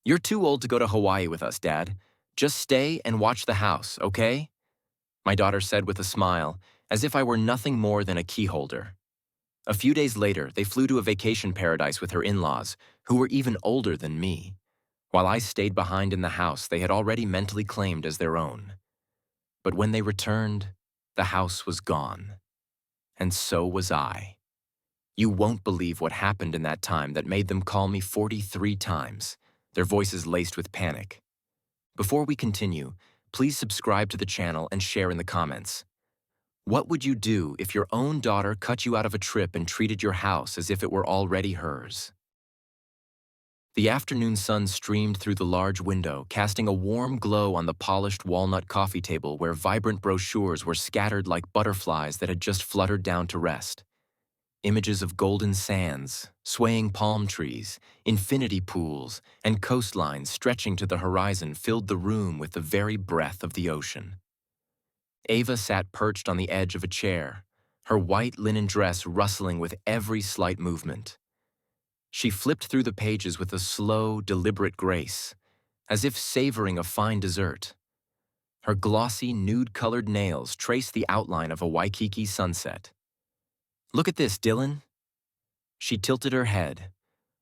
You're too old to go to Hawaii with us, Dad. Just stay and watch the house, okay? My daughter said with a smile, as if I were nothing more than a key holder. A few days later, they flew to a vacation paradise with her in-laws, who were even older than me. While I stayed behind in the house they had already mentally claimed as their own. But when they returned, the house was gone. And so was I. You won't believe what happened in that time that made them call me 43 times, their voices laced with panic. Before we continue, please subscribe to the channel and share in the comments. What would you do if your own daughter cut you out of a trip and treated your house as if it were already hers? The afternoon sun streamed through the large window, casting a warm glow on the polished walnut coffee table where vibrant brochures were scattered like butterflies that had just fluttered down to rest. Images of golden sands, swaying palm trees, infinity pools, and coastlines stretching to the horizon filled the room with the very breath of the ocean. Ava sat perched on the edge of a chair, her white linen dress rustling with every slight movement. She flipped through the pages with a slow, deliberate grace, as if savoring a fine dessert. Her glossy, nude-colored nails traced the outline of a Waikiki sunset. "Look at this, Dylan." She tilted her head,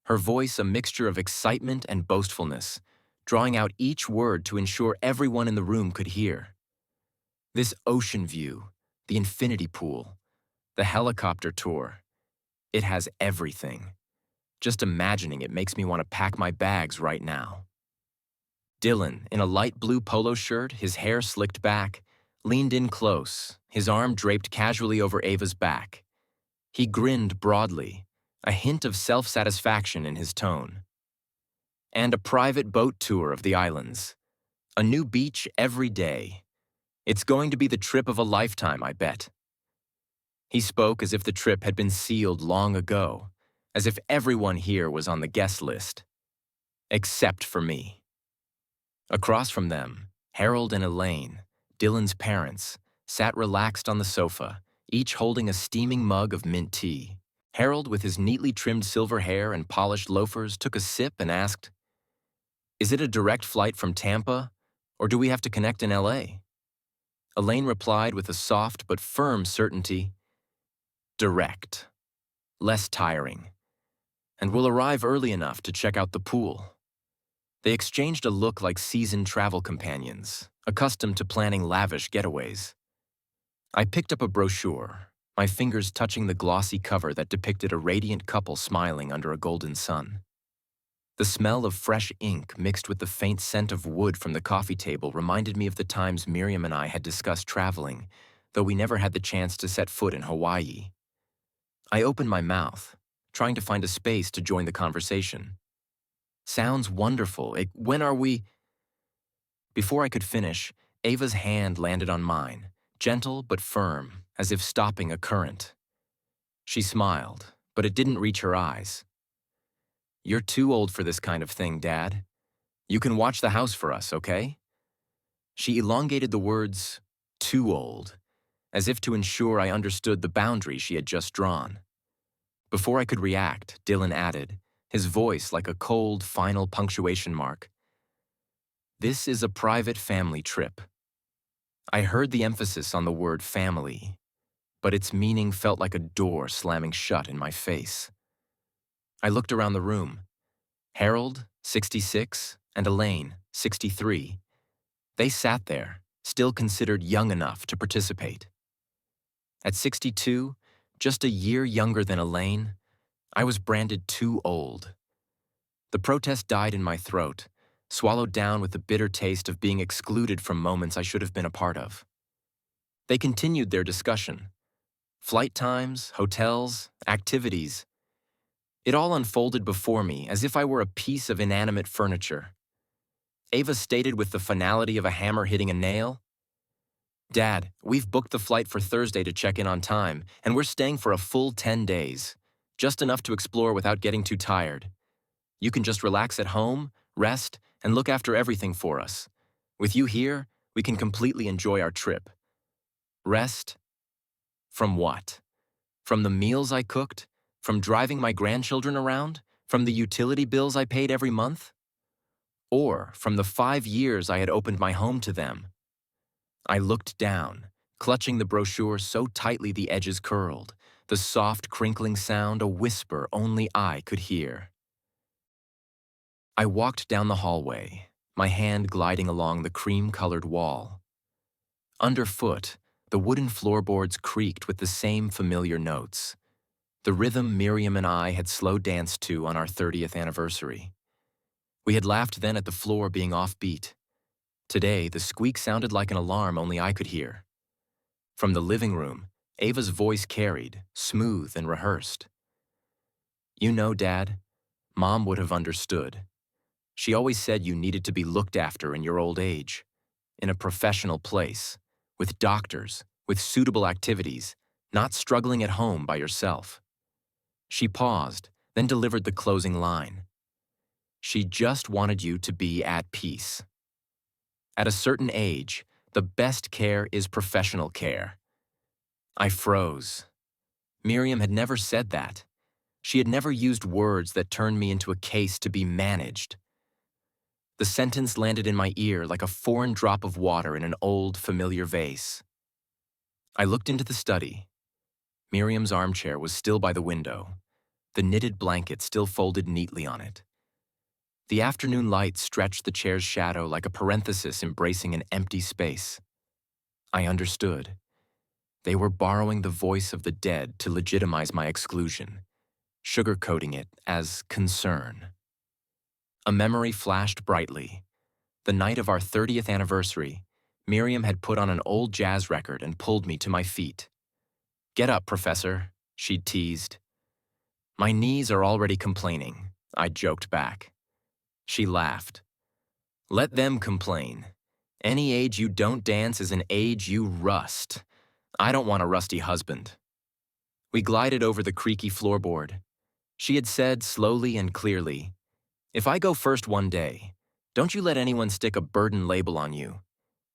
her voice a mixture of excitement and boastfulness, drawing out each word to ensure everyone in the room could hear. "This ocean view, the infinity pool, the helicopter tour, it has everything. Just imagining it makes me want to pack my bags right now." Dylan, in a light blue polo shirt, his hair slicked back, leaned in close, his arm draped casually over Ava's back. He grinned broadly, a hint of self-satisfaction in his tone. "And a private boat tour of the islands. A new beach every day. It's going to be the trip of a lifetime, I bet." He spoke as if the trip had been sealed long ago, as if everyone here was on the guest list. Except for me. Across from them, Harold and Elaine, Dylan's parents, sat relaxed on the sofa, each holding a steaming mug of mint tea. Harold, with his neatly trimmed silver hair and polished loafers, took a sip and asked, "Is it a direct flight from Tampa, or do we have to connect in LA?" Elaine replied with a soft but firm certainty, "Direct. Less tiring. And we'll arrive early enough to check out the pool." They exchanged a look like seasoned travel companions, accustomed to planning lavish getaways. I picked up a brochure, my fingers touching the glossy cover that depicted a radiant couple smiling under a golden sun. The smell of fresh ink mixed with the faint scent of wood from the coffee table reminded me of the times Miriam and I had discussed traveling, though we never had the chance to set foot in Hawaii. I opened my mouth, trying to find a space to join the conversation. "Sounds wonderful. When are we—" Before I could finish, Ava's hand landed on mine, gentle but firm, as if stopping a current. She smiled, but it didn't reach her eyes. "You're too old for this kind of thing, Dad. You can watch the house for us, okay?" She elongated the words, "too old," as if to ensure I understood the boundary she had just drawn. Before I could react, Dylan added, his voice like a cold, final punctuation mark, "This is a private family trip." I heard the emphasis on the word family, but its meaning felt like a door slamming shut in my face. I looked around the room. Harold, 66, and Elaine, 63. They sat there, still considered young enough to participate. At 62, just a year younger than Elaine, I was branded too old. The protest died in my throat, swallowed down with the bitter taste of being excluded from moments I should have been a part of. They continued their discussion. Flight times, hotels, activities. It all unfolded before me as if I were a piece of inanimate furniture. Ava stated with the finality of a hammer hitting a nail, "Dad, we've booked the flight for Thursday to check in on time, and we're staying for a full 10 days. Just enough to explore without getting too tired. You can just relax at home, rest, and look after everything for us. With you here, we can completely enjoy our trip." Rest? From what? From the meals I cooked? From driving my grandchildren around? From the utility bills I paid every month? or from the 5 years I had opened my home to them. I looked down, clutching the brochure so tightly the edges curled, the soft crinkling sound a whisper only I could hear. I walked down the hallway, my hand gliding along the cream-colored wall. Underfoot, the wooden floorboards creaked with the same familiar notes, the rhythm Miriam and I had slow danced to on our 30th anniversary. We had laughed then at the floor being offbeat. Today, the squeak sounded like an alarm only I could hear. From the living room, Ava's voice carried, smooth and rehearsed. "You know, Dad, Mom would have understood. She always said you needed to be looked after in your old age, in a professional place, with doctors, with suitable activities, not struggling at home by yourself." She paused, then delivered the closing line. "She just wanted you to be at peace. At a certain age, the best care is professional care." I froze. Miriam had never said that. She had never used words that turned me into a case to be managed. The sentence landed in my ear like a foreign drop of water in an old, familiar vase. I looked into the study. Miriam's armchair was still by the window, the knitted blanket still folded neatly on it. The afternoon light stretched the chair's shadow like a parenthesis embracing an empty space. I understood. They were borrowing the voice of the dead to legitimize my exclusion, sugarcoating it as concern. A memory flashed brightly. The night of our 30th anniversary, Miriam had put on an old jazz record and pulled me to my feet. "Get up, Professor," she'd teased. "My knees are already complaining," I joked back. She laughed. "Let them complain. Any age you don't dance is an age you rust. I don't want a rusty husband." We glided over the creaky floorboard. She had said slowly and clearly, "If I go first one day, don't you let anyone stick a burden label on you.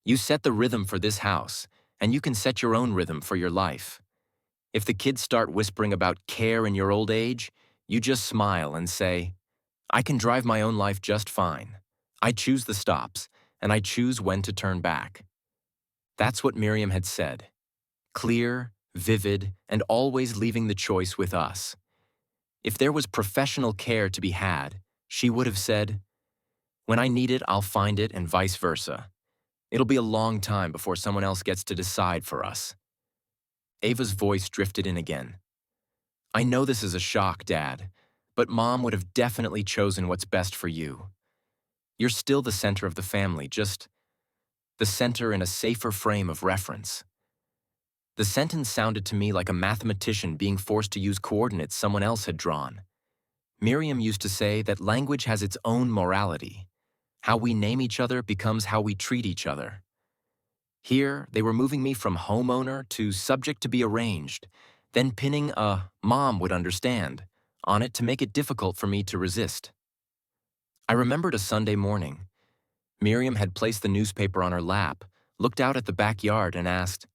You set the rhythm for this house, and you can set your own rhythm for your life. If the kids start whispering about care in your old age, you just smile and say, 'I can drive my own life just fine. I choose the stops, and I choose when to turn back.'" That's what Miriam had said. Clear, vivid, and always leaving the choice with us. If there was professional care to be had, she would have said, "When I need it, I'll find it, and vice versa. It'll be a long time before someone else gets to decide for us." Ava's voice drifted in again. "I know this is a shock, Dad, but Mom would have definitely chosen what's best for you. You're still the center of the family, just the center in a safer frame of reference." The sentence sounded to me like a mathematician being forced to use coordinates someone else had drawn. Miriam used to say that language has its own morality. How we name each other becomes how we treat each other. Here, they were moving me from homeowner to subject to be arranged, then pinning a "Mom would understand" on it to make it difficult for me to resist. I remembered a Sunday morning. Miriam had placed the newspaper on her lap, looked out at the backyard, and asked,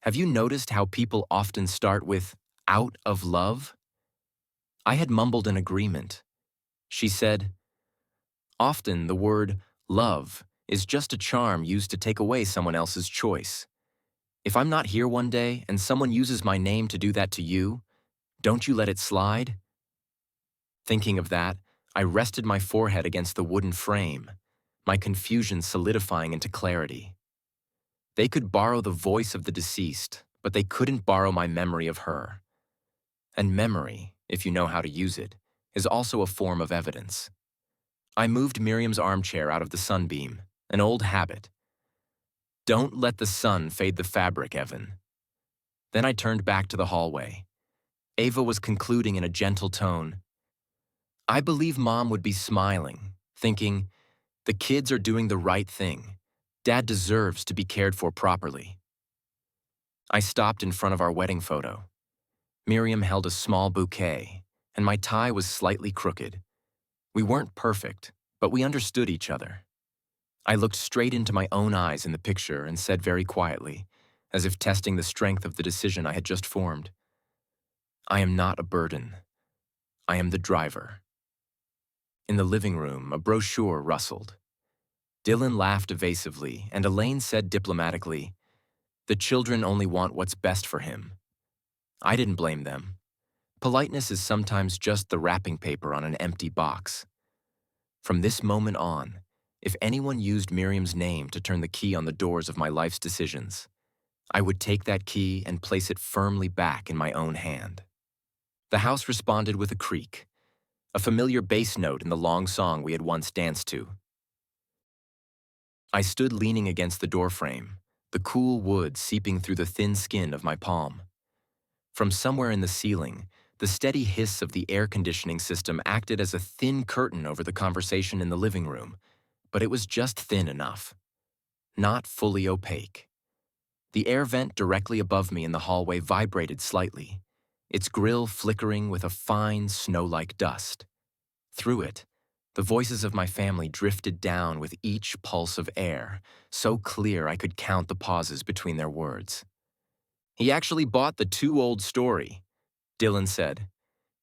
"Have you noticed how people often start with 'out of love'?" I had mumbled an agreement. She said, "Often the word 'love' is just a charm used to take away someone else's choice. If I'm not here one day and someone uses my name to do that to you, don't you let it slide?" Thinking of that, I rested my forehead against the wooden frame, my confusion solidifying into clarity. They could borrow the voice of the deceased, but they couldn't borrow my memory of her. And memory, if you know how to use it, is also a form of evidence. I moved Miriam's armchair out of the sunbeam, an old habit. "Don't let the sun fade the fabric, Evan." Then I turned back to the hallway. Ava was concluding in a gentle tone. I believe Mom would be smiling, thinking, "The kids are doing the right thing. Dad deserves to be cared for properly." I stopped in front of our wedding photo. Miriam held a small bouquet, and my tie was slightly crooked. We weren't perfect, but we understood each other. I looked straight into my own eyes in the picture and said very quietly, as if testing the strength of the decision I had just formed, "I am not a burden. I am the driver." In the living room, a brochure rustled. Dylan laughed evasively, and Elaine said diplomatically, "The children only want what's best for him." I didn't blame them. Politeness is sometimes just the wrapping paper on an empty box. From this moment on, if anyone used Miriam's name to turn the key on the doors of my life's decisions, I would take that key and place it firmly back in my own hand. The house responded with a creak, a familiar bass note in the long song we had once danced to. I stood leaning against the doorframe, the cool wood seeping through the thin skin of my palm. From somewhere in the ceiling, the steady hiss of the air conditioning system acted as a thin curtain over the conversation in the living room, but it was just thin enough, not fully opaque. The air vent directly above me in the hallway vibrated slightly, its grill flickering with a fine, snow-like dust. Through it, the voices of my family drifted down with each pulse of air, so clear I could count the pauses between their words. "He actually bought the too old story," Dylan said.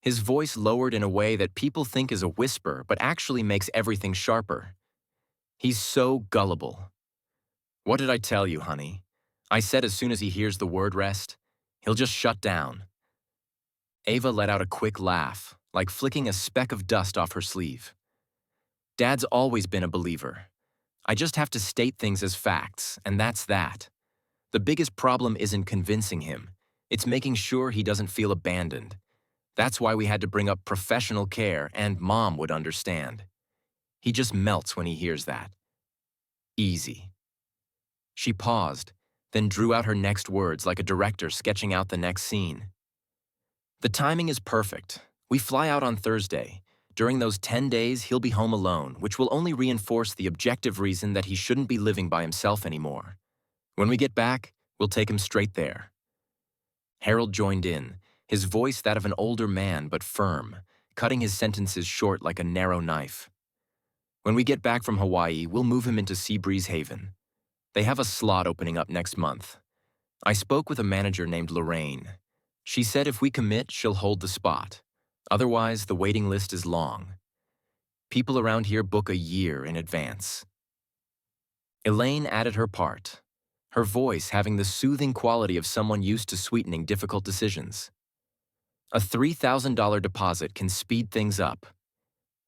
His voice lowered in a way that people think is a whisper but actually makes everything sharper. "He's so gullible." "What did I tell you, honey?" I said as soon as he hears the word rest. "He'll just shut down." Ava let out a quick laugh, like flicking a speck of dust off her sleeve. "Dad's always been a believer. I just have to state things as facts, and that's that. The biggest problem isn't convincing him. It's making sure he doesn't feel abandoned. That's why we had to bring up professional care, and Mom would understand. He just melts when he hears that. Easy." She paused, then drew out her next words like a director sketching out the next scene. "The timing is perfect. We fly out on Thursday. During those 10 days, he'll be home alone, which will only reinforce the objective reason that he shouldn't be living by himself anymore. When we get back, we'll take him straight there." Harold joined in, his voice that of an older man but firm, cutting his sentences short like a narrow knife. "When we get back from Hawaii, we'll move him into Seabreeze Haven. They have a slot opening up next month. I spoke with a manager named Lorraine. She said if we commit, she'll hold the spot. Otherwise, the waiting list is long. People around here book a year in advance." Elaine added her part, her voice having the soothing quality of someone used to sweetening difficult decisions. "A $3,000 deposit can speed things up.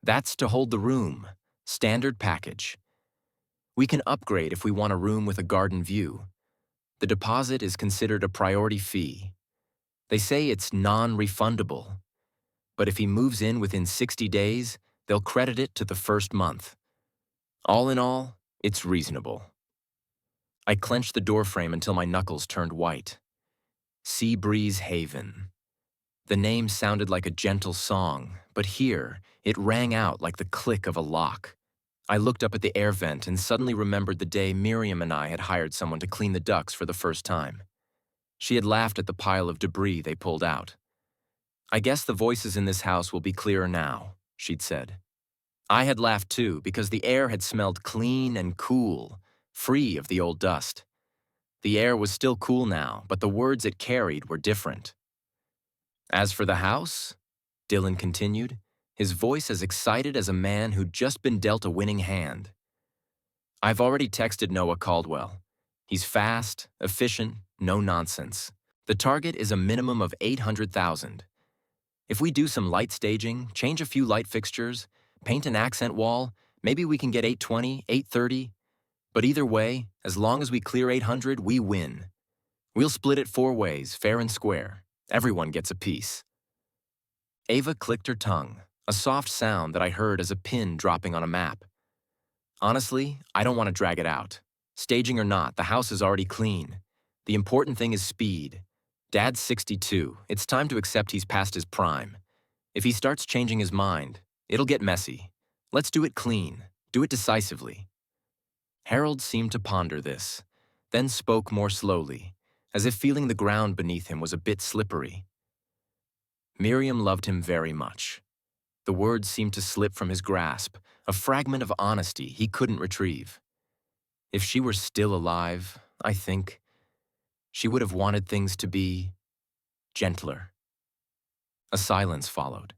That's to hold the room, standard package. We can upgrade if we want a room with a garden view. The deposit is considered a priority fee. They say it's non-refundable, but if he moves in within 60 days, they'll credit it to the first month. All in all, it's reasonable." I clenched the doorframe until my knuckles turned white. Seabreeze Haven. The name sounded like a gentle song, but here, it rang out like the click of a lock. I looked up at the air vent and suddenly remembered the day Miriam and I had hired someone to clean the ducts for the first time. She had laughed at the pile of debris they pulled out. "I guess the voices in this house will be clearer now," she'd said. I had laughed too because the air had smelled clean and cool, free of the old dust. The air was still cool now, but the words it carried were different. "As for the house," Dylan continued, his voice as excited as a man who'd just been dealt a winning hand. "I've already texted Noah Caldwell. He's fast, efficient, no nonsense. The target is a minimum of 800,000. If we do some light staging, change a few light fixtures, paint an accent wall, maybe we can get 820, 830. But either way, as long as we clear 800, we win. We'll split it 4 ways, fair and square. Everyone gets a piece." Ava clicked her tongue, a soft sound that I heard as a pin dropping on a map. "Honestly, I don't want to drag it out. Staging or not, the house is already clean. The important thing is speed. Dad's 62. It's time to accept he's past his prime. If he starts changing his mind, it'll get messy. Let's do it clean. Do it decisively." Harold seemed to ponder this, then spoke more slowly, as if feeling the ground beneath him was a bit slippery. Miriam loved him very much. The words seemed to slip from his grasp, a fragment of honesty he couldn't retrieve. If she were still alive, I think, she would have wanted things to be gentler. A silence followed.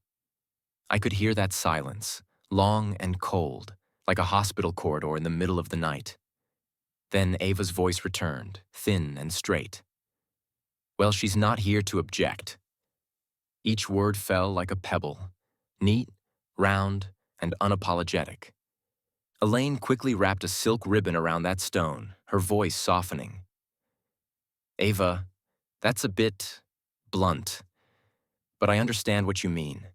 I could hear that silence, long and cold, like a hospital corridor in the middle of the night. Then Ava's voice returned, thin and straight. Well, she's not here to object. Each word fell like a pebble, neat, round, and unapologetic. Elaine quickly wrapped a silk ribbon around that stone, her voice softening. Ava, that's a bit blunt, but I understand what you mean.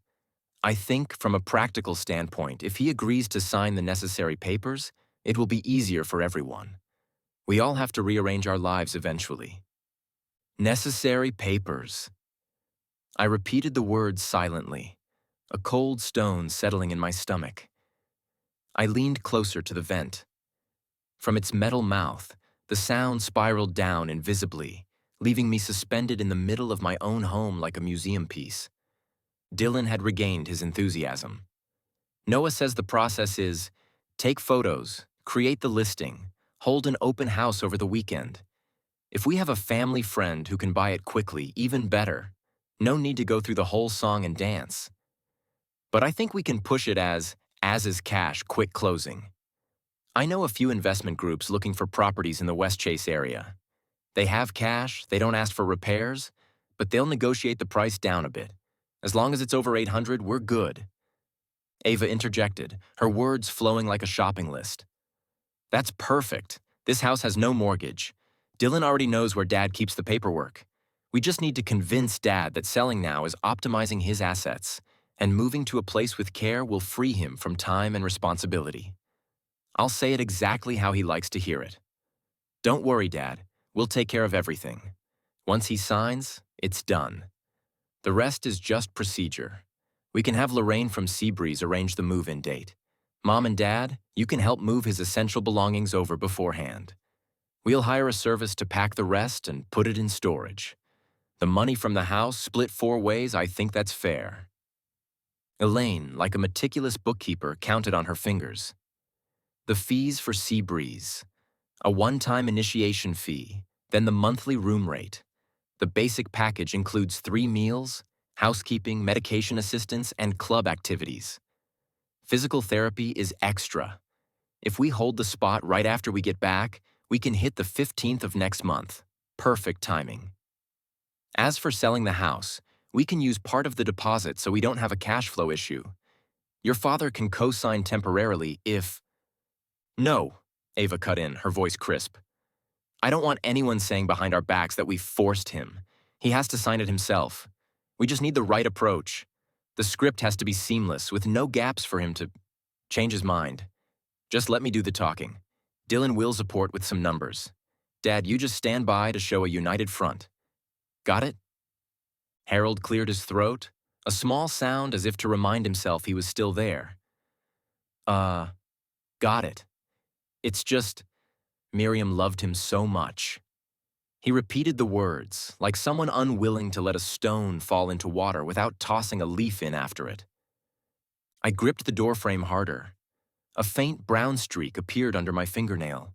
I think from a practical standpoint, if he agrees to sign the necessary papers, it will be easier for everyone. We all have to rearrange our lives eventually. Necessary papers. I repeated the words silently, a cold stone settling in my stomach. I leaned closer to the vent. From its metal mouth, the sound spiraled down invisibly, leaving me suspended in the middle of my own home like a museum piece. Dylan had regained his enthusiasm. Noah says the process is take photos, create the listing, hold an open house over the weekend. If we have a family friend who can buy it quickly, even better. No need to go through the whole song and dance. But I think we can push it as is cash, quick closing. I know a few investment groups looking for properties in the West Chase area. They have cash, they don't ask for repairs, but they'll negotiate the price down a bit. As long as it's over 800, we're good. Ava interjected, her words flowing like a shopping list. That's perfect. This house has no mortgage. Dylan already knows where Dad keeps the paperwork. We just need to convince Dad that selling now is optimizing his assets, and moving to a place with care will free him from time and responsibility. I'll say it exactly how he likes to hear it. Don't worry, Dad. We'll take care of everything. Once he signs, it's done. The rest is just procedure. We can have Lorraine from Seabreeze arrange the move-in date. Mom and Dad, you can help move his essential belongings over beforehand. We'll hire a service to pack the rest and put it in storage. The money from the house split 4 ways, I think that's fair. Elaine, like a meticulous bookkeeper, counted on her fingers. The fees for Seabreeze. A one-time initiation fee, then the monthly room rate. The basic package includes 3 meals, housekeeping, medication assistance, and club activities. Physical therapy is extra. If we hold the spot right after we get back, we can hit the 15th of next month. Perfect timing. As for selling the house, we can use part of the deposit so we don't have a cash flow issue. Your father can co-sign temporarily if... No, Ava cut in, her voice crisp. I don't want anyone saying behind our backs that we forced him. He has to sign it himself. We just need the right approach. The script has to be seamless, with no gaps for him to change his mind. Just let me do the talking. Dylan will support with some numbers. Dad, you just stand by to show a united front. Got it? Harold cleared his throat, a small sound as if to remind himself he was still there. Got it. It's just, Miriam loved him so much. He repeated the words, like someone unwilling to let a stone fall into water without tossing a leaf in after it. I gripped the doorframe harder. A faint brown streak appeared under my fingernail.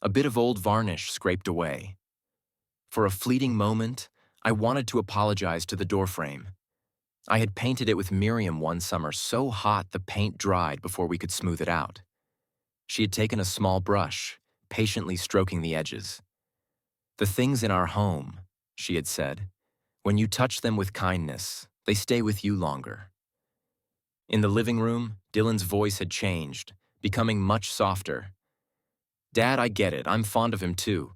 A bit of old varnish scraped away. For a fleeting moment, I wanted to apologize to the doorframe. I had painted it with Miriam one summer so hot the paint dried before we could smooth it out. She had taken a small brush, patiently stroking the edges. The things in our home, she had said, when you touch them with kindness, they stay with you longer. In the living room, Dylan's voice had changed, becoming much softer. Dad, I get it, I'm fond of him too.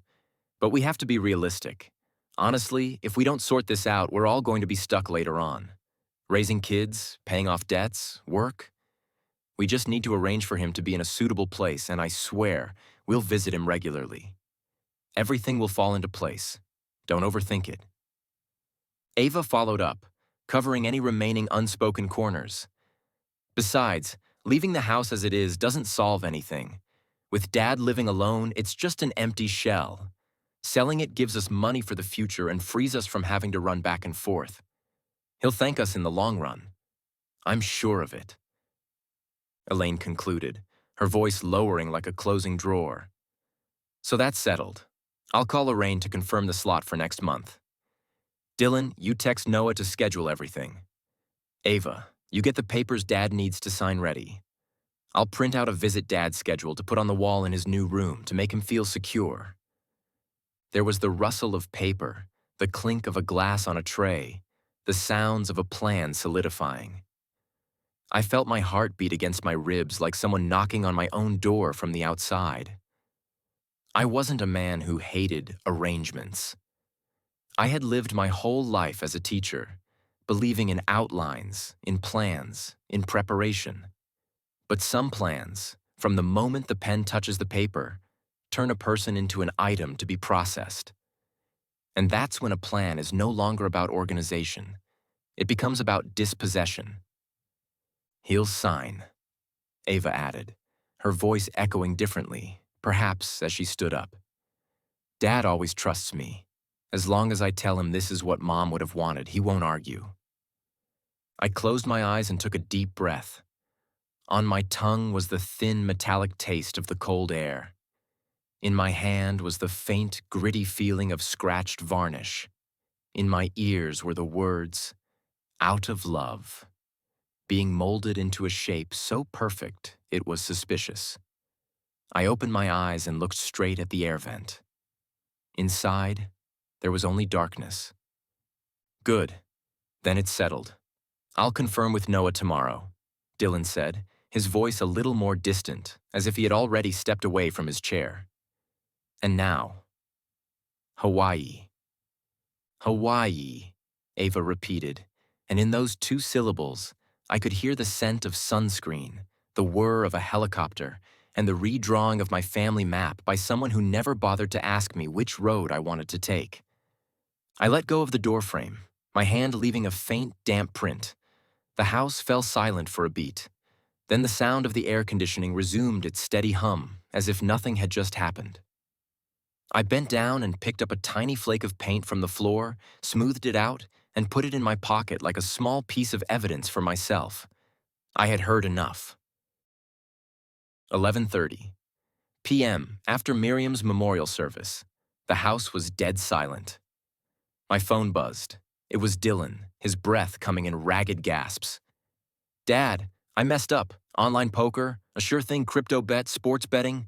But we have to be realistic. Honestly, if we don't sort this out, we're all going to be stuck later on. Raising kids, paying off debts, work. We just need to arrange for him to be in a suitable place, and I swear, we'll visit him regularly. Everything will fall into place. Don't overthink it. Ava followed up, covering any remaining unspoken corners. Besides, leaving the house as it is doesn't solve anything. With Dad living alone, it's just an empty shell. Selling it gives us money for the future and frees us from having to run back and forth. He'll thank us in the long run. I'm sure of it. Elaine concluded, her voice lowering like a closing drawer. So that's settled. I'll call Lorraine to confirm the slot for next month. Dylan, you text Noah to schedule everything. Ava, You get the papers Dad needs to sign ready. I'll print out a visit Dad's schedule to put on the wall in his new room to make him feel secure. There was the rustle of paper, the clink of a glass on a tray, the sounds of a plan solidifying. I felt my heart beat against my ribs like someone knocking on my own door from the outside. I wasn't a man who hated arrangements. I had lived my whole life as a teacher, believing in outlines, in plans, in preparation. But some plans, from the moment the pen touches the paper, turn a person into an item to be processed. And that's when a plan is no longer about organization. It becomes about dispossession. He'll sign, Ava added, her voice echoing differently, perhaps as she stood up. Dad always trusts me. As long as I tell him this is what Mom would have wanted, he won't argue. I closed my eyes and took a deep breath. On my tongue was the thin metallic taste of the cold air. In my hand was the faint, gritty feeling of scratched varnish. In my ears were the words, "Out of love," being molded into a shape so perfect it was suspicious. I opened my eyes and looked straight at the air vent. Inside, there was only darkness. Good. Then it's settled. I'll confirm with Noah tomorrow, Dylan said, his voice a little more distant, as if he had already stepped away from his chair. And now, Hawaii. Hawaii, Ava repeated, and in those two syllables, I could hear the scent of sunscreen, the whir of a helicopter, and the redrawing of my family map by someone who never bothered to ask me which road I wanted to take. I let go of the doorframe, my hand leaving a faint, damp print. The house fell silent for a beat. Then the sound of the air conditioning resumed its steady hum, as if nothing had just happened. I bent down and picked up a tiny flake of paint from the floor, smoothed it out, and put it in my pocket like a small piece of evidence for myself. I had heard enough. 11:30 p.m. After Miriam's memorial service, the house was dead silent. My phone buzzed. It was Dylan, his breath coming in ragged gasps. Dad, I messed up. Online poker, a sure thing crypto bet, sports betting.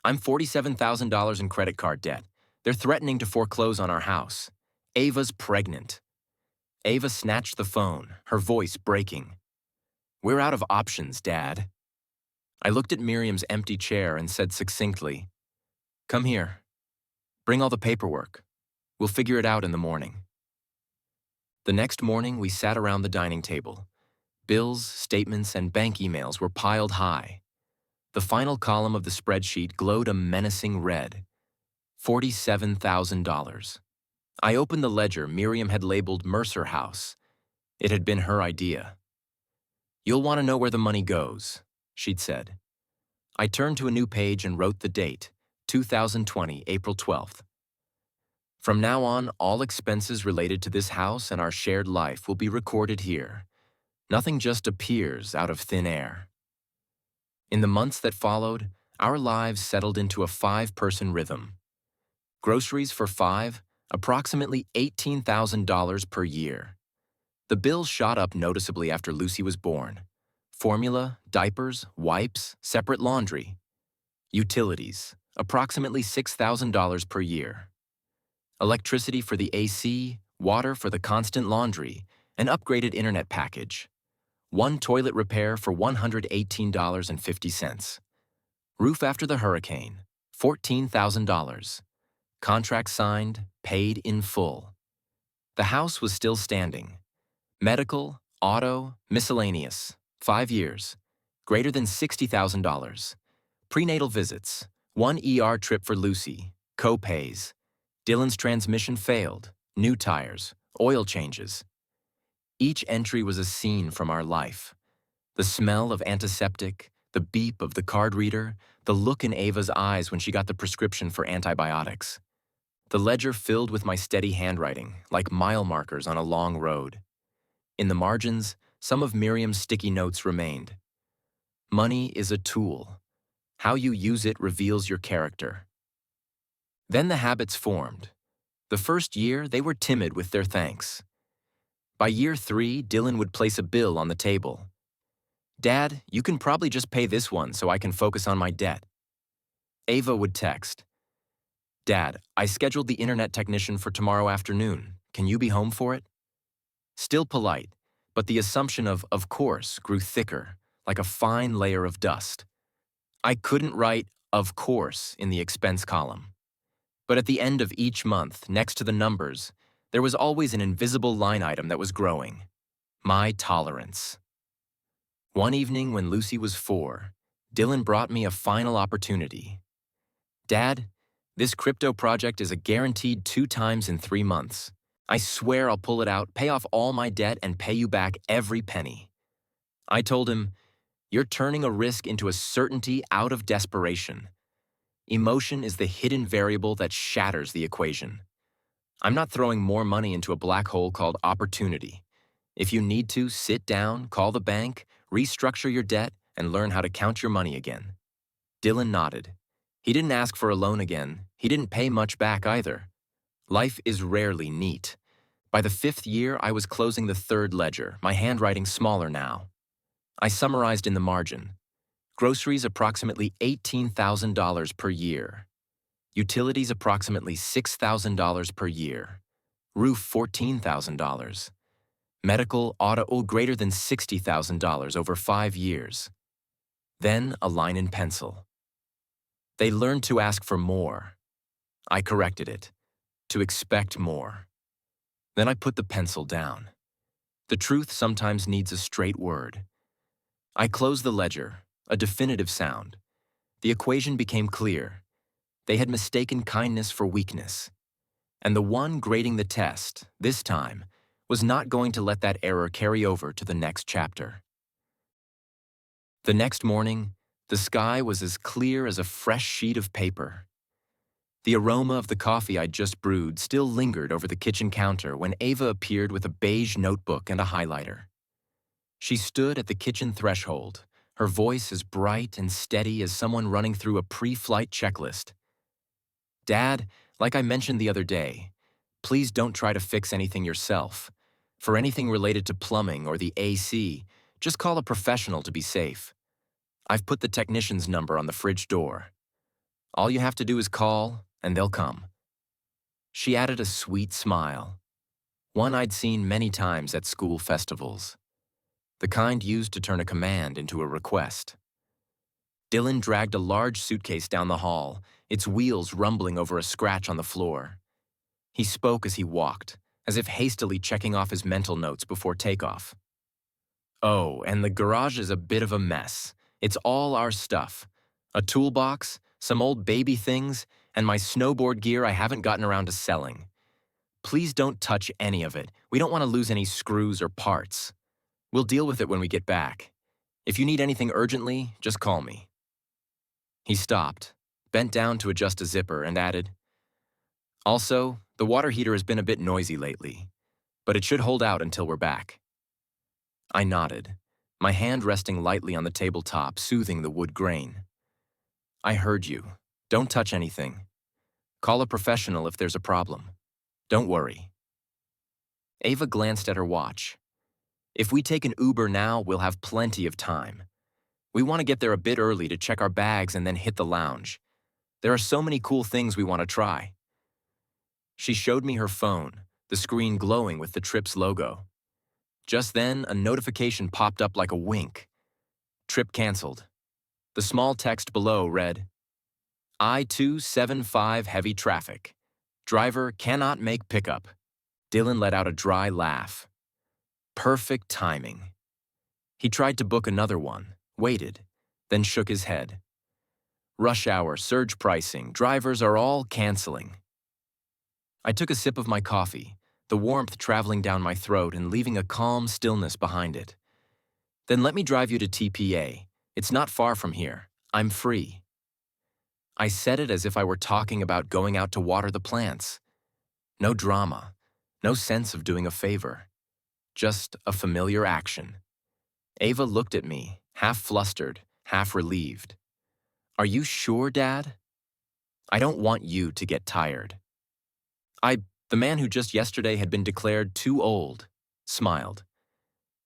I'm $47,000 in credit card debt. They're threatening to foreclose on our house. Ava's pregnant. Ava snatched the phone, her voice breaking. We're out of options, Dad. I looked at Miriam's empty chair and said succinctly, Come here. Bring all the paperwork. We'll figure it out in the morning. The next morning, we sat around the dining table. Bills, statements, and bank emails were piled high. The final column of the spreadsheet glowed a menacing red. $47,000. I opened the ledger Miriam had labeled Mercer House. It had been her idea. You'll want to know where the money goes, she'd said. I turned to a new page and wrote the date, 2020, April 12th. From now on, all expenses related to this house and our shared life will be recorded here. Nothing just appears out of thin air. In the months that followed, our lives settled into a 5-person rhythm. Groceries for 5, approximately $18,000 per year. The bills shot up noticeably after Lucy was born. Formula, diapers, wipes, separate laundry. Utilities, approximately $6,000 per year. Electricity for the AC, water for the constant laundry, an upgraded internet package. One toilet repair for $118.50. Roof after the hurricane, $14,000. Contract signed, paid in full. The house was still standing. Medical, auto, miscellaneous, 5 years, greater than $60,000. Prenatal visits, 1 ER trip for Lucy, co-pays. Dylan's transmission failed, new tires, oil changes. Each entry was a scene from our life. The smell of antiseptic, the beep of the card reader, the look in Ava's eyes when she got the prescription for antibiotics. The ledger filled with my steady handwriting, like mile markers on a long road. In the margins, some of Miriam's sticky notes remained. Money is a tool. How you use it reveals your character. Then the habits formed. The first year, they were timid with their thanks. By year 3, Dylan would place a bill on the table. "Dad, you can probably just pay this one so I can focus on my debt." Ava would text, "Dad, I scheduled the internet technician for tomorrow afternoon. Can you be home for it?" Still polite, but the assumption of course grew thicker, like a fine layer of dust. I couldn't write "of course" in the expense column. But at the end of each month, next to the numbers, there was always an invisible line item that was growing: my tolerance. One evening when Lucy was 4, Dylan brought me a final opportunity. "Dad, this crypto project is a guaranteed 2 times in 3 months. I swear I'll pull it out, pay off all my debt, and pay you back every penny." I told him, "You're turning a risk into a certainty out of desperation. Emotion is the hidden variable that shatters the equation. I'm not throwing more money into a black hole called opportunity. If you need to, sit down, call the bank, restructure your debt, and learn how to count your money again." Dylan nodded. He didn't ask for a loan again. He didn't pay much back either. Life is rarely neat. By the 5th year, I was closing the 3rd ledger, my handwriting smaller now. I summarized in the margin. Groceries approximately $18,000 per year. Utilities approximately $6,000 per year. Roof $14,000. Medical, auto greater than $60,000 over 5 years. Then a line in pencil. They learned to ask for more. I corrected it. To expect more. Then I put the pencil down. The truth sometimes needs a straight word. I closed the ledger, a definitive sound. The equation became clear. They had mistaken kindness for weakness. And the one grading the test, this time, was not going to let that error carry over to the next chapter. The next morning, the sky was as clear as a fresh sheet of paper. The aroma of the coffee I'd just brewed still lingered over the kitchen counter when Ava appeared with a beige notebook and a highlighter. She stood at the kitchen threshold, her voice as bright and steady as someone running through a pre-flight checklist. "Dad, like I mentioned the other day, please don't try to fix anything yourself. For anything related to plumbing or the AC, just call a professional to be safe. I've put the technician's number on the fridge door. All you have to do is call, and they'll come." She added a sweet smile, one I'd seen many times at school festivals, the kind used to turn a command into a request. Dylan dragged a large suitcase down the hall, its wheels rumbling over a scratch on the floor. He spoke as he walked, as if hastily checking off his mental notes before takeoff. "Oh, and the garage is a bit of a mess. It's all our stuff. A toolbox, some old baby things, and my snowboard gear I haven't gotten around to selling. Please don't touch any of it. We don't want to lose any screws or parts. We'll deal with it when we get back. If you need anything urgently, just call me." He stopped, bent down to adjust a zipper, and added, "Also, the water heater has been a bit noisy lately, but it should hold out until we're back." I nodded, my hand resting lightly on the tabletop, soothing the wood grain. "I heard you. Don't touch anything. Call a professional if there's a problem. Don't worry." Ava glanced at her watch. "If we take an Uber now, we'll have plenty of time. We want to get there a bit early to check our bags and then hit the lounge. There are so many cool things we want to try." She showed me her phone, the screen glowing with the trip's logo. Just then, a notification popped up like a wink. "Trip canceled." The small text below read, "I-275 heavy traffic. Driver cannot make pickup." Dylan let out a dry laugh. Perfect timing. He tried to book another one, waited, then shook his head. "Rush hour, surge pricing, drivers are all canceling." I took a sip of my coffee, the warmth traveling down my throat and leaving a calm stillness behind it. "Then let me drive you to TPA. It's not far from here. I'm free." I said it as if I were talking about going out to water the plants. No drama, no sense of doing a favor. Just a familiar action. Ava looked at me, half flustered, half relieved. "Are you sure, Dad? I don't want you to get tired." The man who just yesterday had been declared too old, smiled.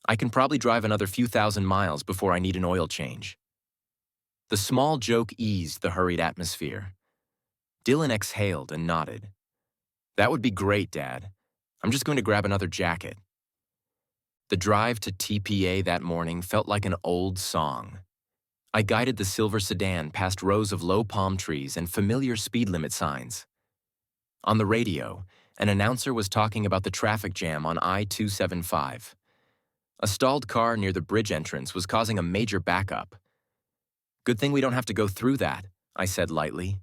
I can probably drive another few thousand miles before I need an oil change. The small joke eased the hurried atmosphere. Dylan exhaled and nodded. That would be great, Dad. I'm just going to grab another jacket. The drive to TPA that morning felt like an old song. I guided the silver sedan past rows of low palm trees and familiar speed limit signs. On the radio, an announcer was talking about the traffic jam on I-275. A stalled car near the bridge entrance was causing a major backup. Good thing we don't have to go through that, I said lightly.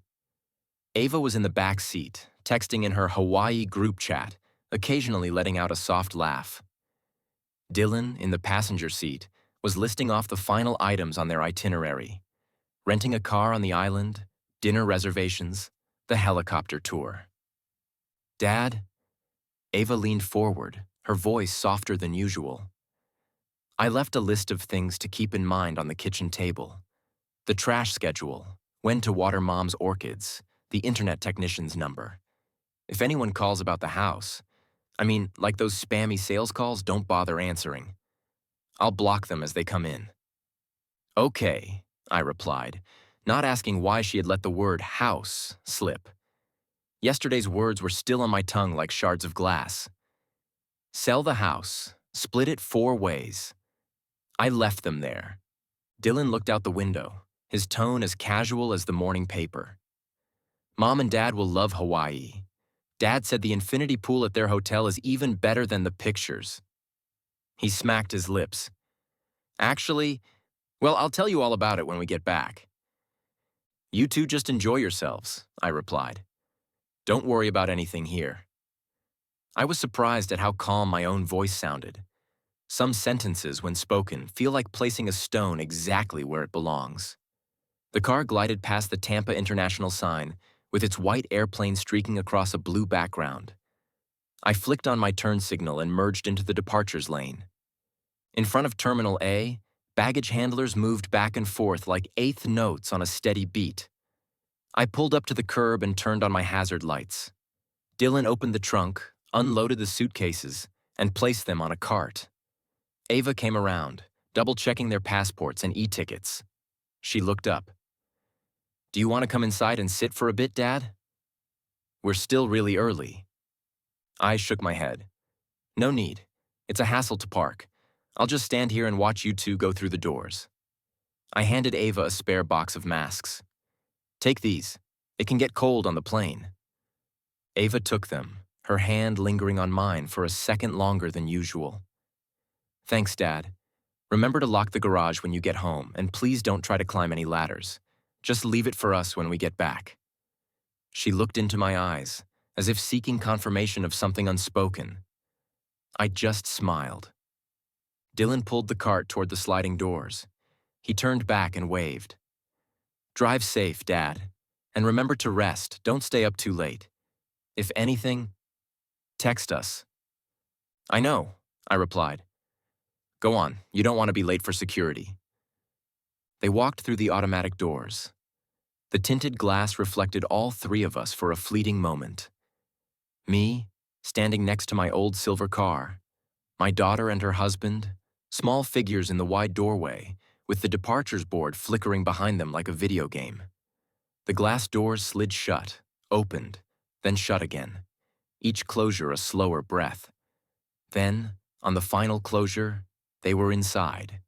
Ava was in the back seat, texting in her Hawaii group chat, occasionally letting out a soft laugh. Dylan, in the passenger seat, was listing off the final items on their itinerary. Renting a car on the island, dinner reservations, the helicopter tour. Dad? Ava leaned forward, her voice softer than usual. I left a list of things to keep in mind on the kitchen table. The trash schedule, when to water Mom's orchids, the internet technician's number. If anyone calls about the house, like those spammy sales calls, don't bother answering. I'll block them as they come in. Okay, I replied, not asking why she had let the word house slip. Yesterday's words were still on my tongue like shards of glass. Sell the house, split it 4 ways. I left them there. Dylan looked out the window, his tone as casual as the morning paper. Mom and Dad will love Hawaii. Dad said the infinity pool at their hotel is even better than the pictures. He smacked his lips. Actually, I'll tell you all about it when we get back. You two just enjoy yourselves, I replied. Don't worry about anything here. I was surprised at how calm my own voice sounded. Some sentences, when spoken, feel like placing a stone exactly where it belongs. The car glided past the Tampa International sign, with its white airplane streaking across a blue background. I flicked on my turn signal and merged into the departures lane. In front of Terminal A, baggage handlers moved back and forth like eighth notes on a steady beat. I pulled up to the curb and turned on my hazard lights. Dylan opened the trunk, unloaded the suitcases, and placed them on a cart. Ava came around, double-checking their passports and e-tickets. She looked up. Do you want to come inside and sit for a bit, Dad? We're still really early. I shook my head. No need. It's a hassle to park. I'll just stand here and watch you two go through the doors. I handed Ava a spare box of masks. Take these. It can get cold on the plane. Ava took them, her hand lingering on mine for a second longer than usual. Thanks, Dad. Remember to lock the garage when you get home, and please don't try to climb any ladders. Just leave it for us when we get back. She looked into my eyes, as if seeking confirmation of something unspoken. I just smiled. Dylan pulled the cart toward the sliding doors. He turned back and waved. Drive safe, Dad. And remember to rest. Don't stay up too late. If anything, text us. I know, I replied. Go on, you don't want to be late for security. They walked through the automatic doors. The tinted glass reflected all 3 of us for a fleeting moment. Me, standing next to my old silver car. My daughter and her husband, small figures in the wide doorway, with the departures board flickering behind them like a video game. The glass doors slid shut, opened, then shut again, each closure a slower breath. Then, on the final closure, they were inside,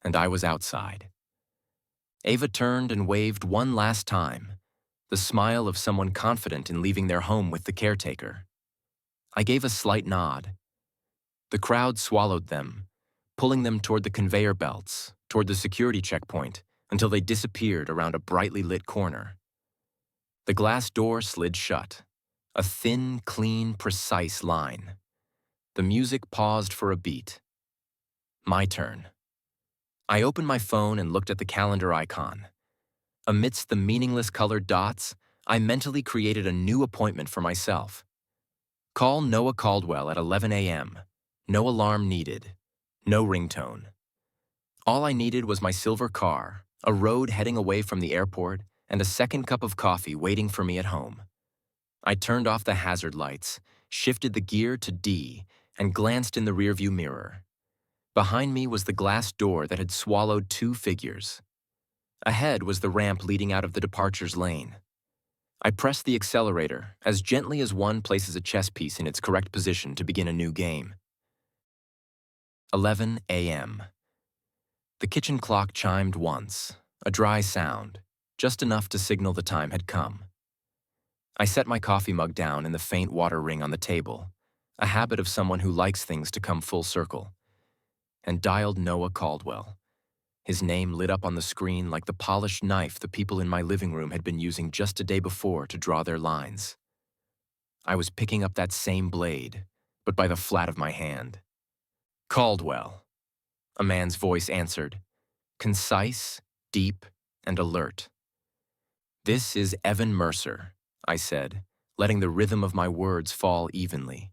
and I was outside. Ava turned and waved one last time, the smile of someone confident in leaving their home with the caretaker. I gave a slight nod. The crowd swallowed them, pulling them toward the conveyor belts, toward the security checkpoint, until they disappeared around a brightly lit corner. The glass door slid shut, a thin, clean, precise line. The music paused for a beat. My turn. I opened my phone and looked at the calendar icon. Amidst the meaningless colored dots, I mentally created a new appointment for myself. Call Noah Caldwell at 11 a.m. No alarm needed. No ringtone. All I needed was my silver car, a road heading away from the airport, and a second cup of coffee waiting for me at home. I turned off the hazard lights, shifted the gear to D, and glanced in the rearview mirror. Behind me was the glass door that had swallowed 2 figures. Ahead was the ramp leading out of the departures lane. I pressed the accelerator as gently as one places a chess piece in its correct position to begin a new game. 11 a.m. The kitchen clock chimed once, a dry sound, just enough to signal the time had come. I set my coffee mug down in the faint water ring on the table, a habit of someone who likes things to come full circle, and dialed Noah Caldwell. His name lit up on the screen like the polished knife the people in my living room had been using just a day before to draw their lines. I was picking up that same blade, but by the flat of my hand. Caldwell, a man's voice answered, concise, deep, and alert. This is Evan Mercer, I said, letting the rhythm of my words fall evenly.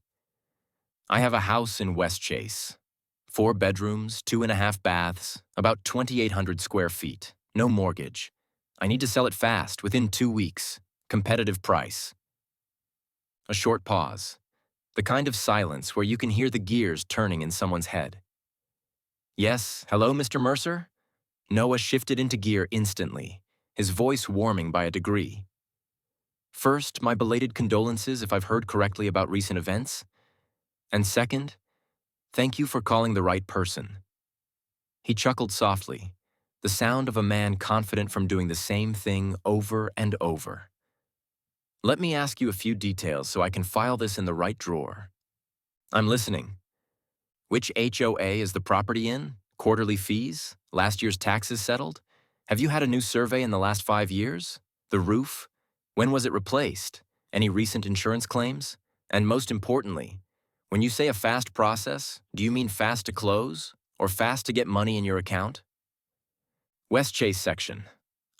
I have a house in Westchase. 4 bedrooms, 2.5 baths, about 2,800 square feet, no mortgage. I need to sell it fast, within 2 weeks. Competitive price. A short pause. The kind of silence where you can hear the gears turning in someone's head. Yes, hello, Mr. Mercer? Noah shifted into gear instantly, his voice warming by a degree. First, my belated condolences if I've heard correctly about recent events. And second, thank you for calling the right person. He chuckled softly, the sound of a man confident from doing the same thing over and over. Let me ask you a few details so I can file this in the right drawer. I'm listening. Which HOA is the property in? Quarterly fees? Last year's taxes settled? Have you had a new survey in the last 5 years? The roof? When was it replaced? Any recent insurance claims? And most importantly, when you say a fast process, do you mean fast to close or fast to get money in your account? Westchase section.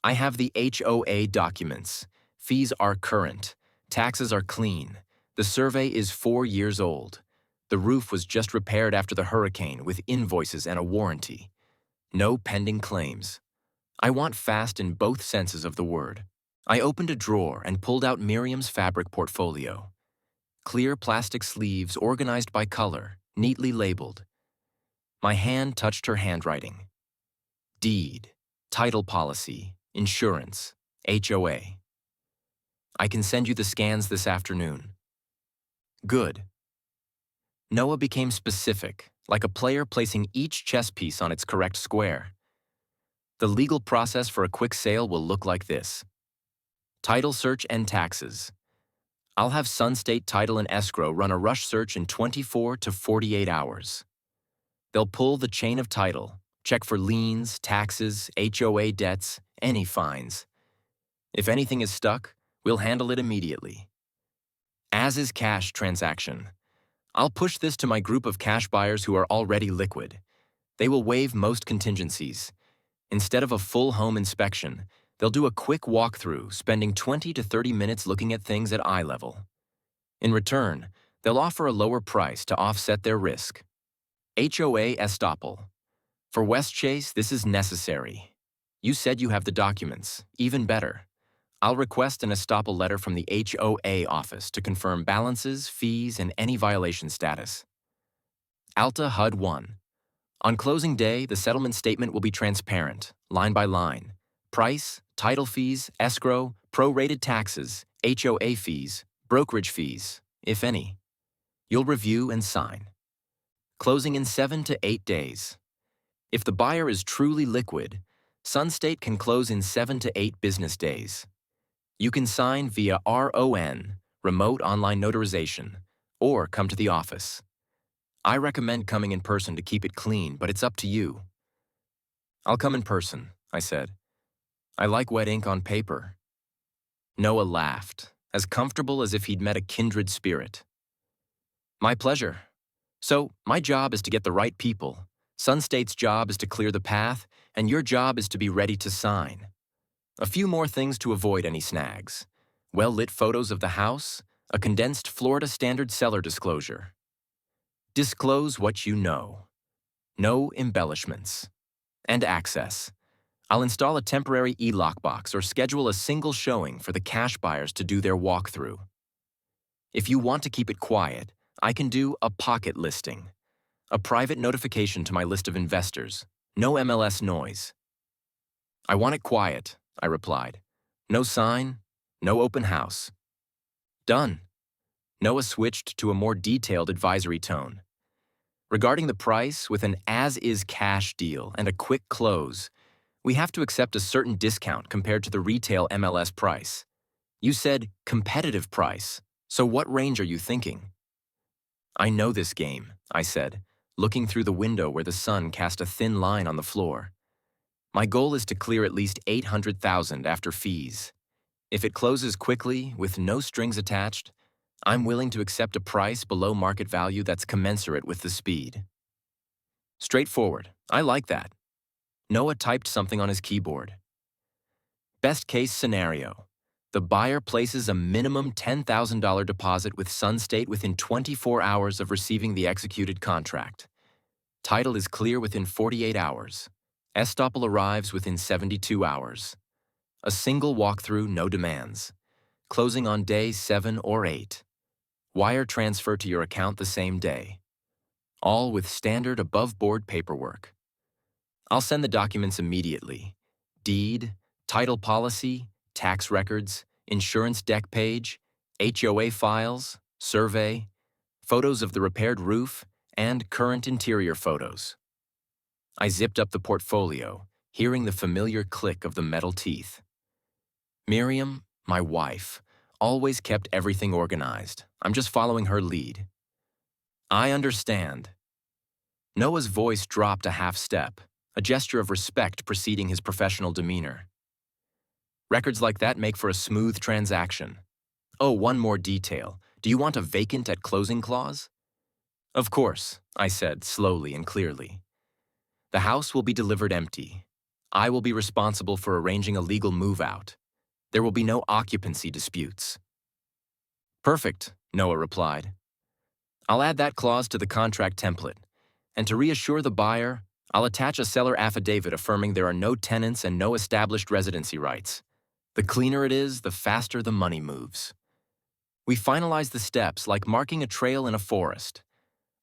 I have the HOA documents. Fees are current. Taxes are clean. The survey is 4 years old. The roof was just repaired after the hurricane with invoices and a warranty. No pending claims. I want fast in both senses of the word. I opened a drawer and pulled out Miriam's fabric portfolio. Clear plastic sleeves organized by color, neatly labeled. My hand touched her handwriting. Deed, title policy, insurance, HOA. I can send you the scans this afternoon. Good. Noah became specific, like a player placing each chess piece on its correct square. The legal process for a quick sale will look like this. Title search and taxes. I'll have Sun State Title and Escrow run a rush search in 24 to 48 hours. They'll pull the chain of title, check for liens, taxes, HOA debts, any fines. If anything is stuck, we'll handle it immediately. As is cash transaction. I'll push this to my group of cash buyers who are already liquid. They will waive most contingencies. Instead of a full home inspection, they'll do a quick walkthrough, spending 20 to 30 minutes looking at things at eye level. In return, they'll offer a lower price to offset their risk. HOA estoppel. For Westchase, this is necessary. You said you have the documents. Even better. I'll request an estoppel letter from the HOA office to confirm balances, fees, and any violation status. Alta HUD 1. On closing day, the settlement statement will be transparent, line by line. Price, title fees, escrow, prorated taxes, HOA fees, brokerage fees, if any. You'll review and sign. Closing in 7 to 8 days. If the buyer is truly liquid, SunState can close in 7 to 8 business days. You can sign via RON, remote online notarization, or come to the office. I recommend coming in person to keep it clean, but it's up to you. I'll come in person, I said. I like wet ink on paper. Noah laughed, as comfortable as if he'd met a kindred spirit. My pleasure. So, my job is to get the right people. SunState's job is to clear the path, and your job is to be ready to sign. A few more things to avoid any snags. Well-lit photos of the house, a condensed Florida standard seller disclosure. Disclose what you know. No embellishments. And access. I'll install a temporary e-lockbox or schedule a single showing for the cash buyers to do their walkthrough. If you want to keep it quiet, I can do a pocket listing, a private notification to my list of investors, no MLS noise. I want it quiet, I replied. No sign, no open house. Done. Noah switched to a more detailed advisory tone. Regarding the price, with an as-is cash deal and a quick close, we have to accept a certain discount compared to the retail MLS price. You said competitive price, so what range are you thinking? I know this game, I said, looking through the window where the sun cast a thin line on the floor. My goal is to clear at least $800,000 after fees. If it closes quickly, with no strings attached, I'm willing to accept a price below market value that's commensurate with the speed. Straightforward. I like that. Noah typed something on his keyboard. Best case scenario. The buyer places a minimum $10,000 deposit with Sun State within 24 hours of receiving the executed contract. Title is clear within 48 hours. Estoppel arrives within 72 hours. A single walkthrough, no demands. Closing on day 7 or 8. Wire transfer to your account the same day. All with standard above-board paperwork. I'll send the documents immediately. Deed, title policy, tax records, insurance deck page, HOA files, survey, photos of the repaired roof, and current interior photos. I zipped up the portfolio, hearing the familiar click of the metal teeth. Miriam, my wife, always kept everything organized. I'm just following her lead. I understand. Noah's voice dropped a half step, a gesture of respect preceding his professional demeanor. Records like that make for a smooth transaction. Oh, one more detail. Do you want a vacant at closing clause? Of course, I said slowly and clearly. The house will be delivered empty. I will be responsible for arranging a legal move-out. There will be no occupancy disputes. Perfect, Noah replied. I'll add that clause to the contract template. And to reassure the buyer, I'll attach a seller affidavit affirming there are no tenants and no established residency rights. The cleaner it is, the faster the money moves. We finalized the steps like marking a trail in a forest.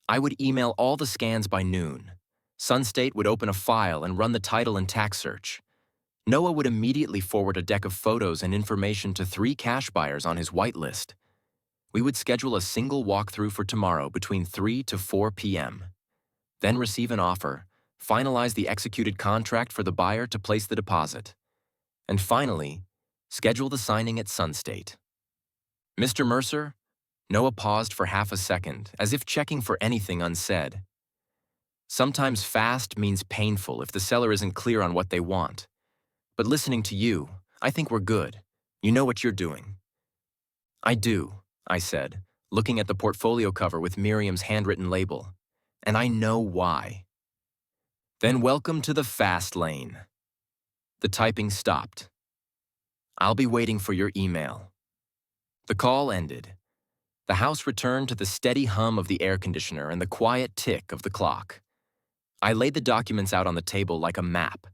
I would email all the scans by noon. Sun State would open a file and run the title and tax search. Noah would immediately forward a deck of photos and information to 3 cash buyers on his whitelist. We would schedule a single walkthrough for tomorrow between 3 to 4 p.m. Then receive an offer, finalize the executed contract for the buyer to place the deposit. And finally, schedule the signing at Sun State. Mr. Mercer? Noah paused for half a second, as if checking for anything unsaid. Sometimes fast means painful if the seller isn't clear on what they want. But listening to you, I think we're good. You know what you're doing. I do, I said, looking at the portfolio cover with Miriam's handwritten label. And I know why. Then welcome to the fast lane. The typing stopped. I'll be waiting for your email. The call ended. The house returned to the steady hum of the air conditioner and the quiet tick of the clock. I laid the documents out on the table like a map.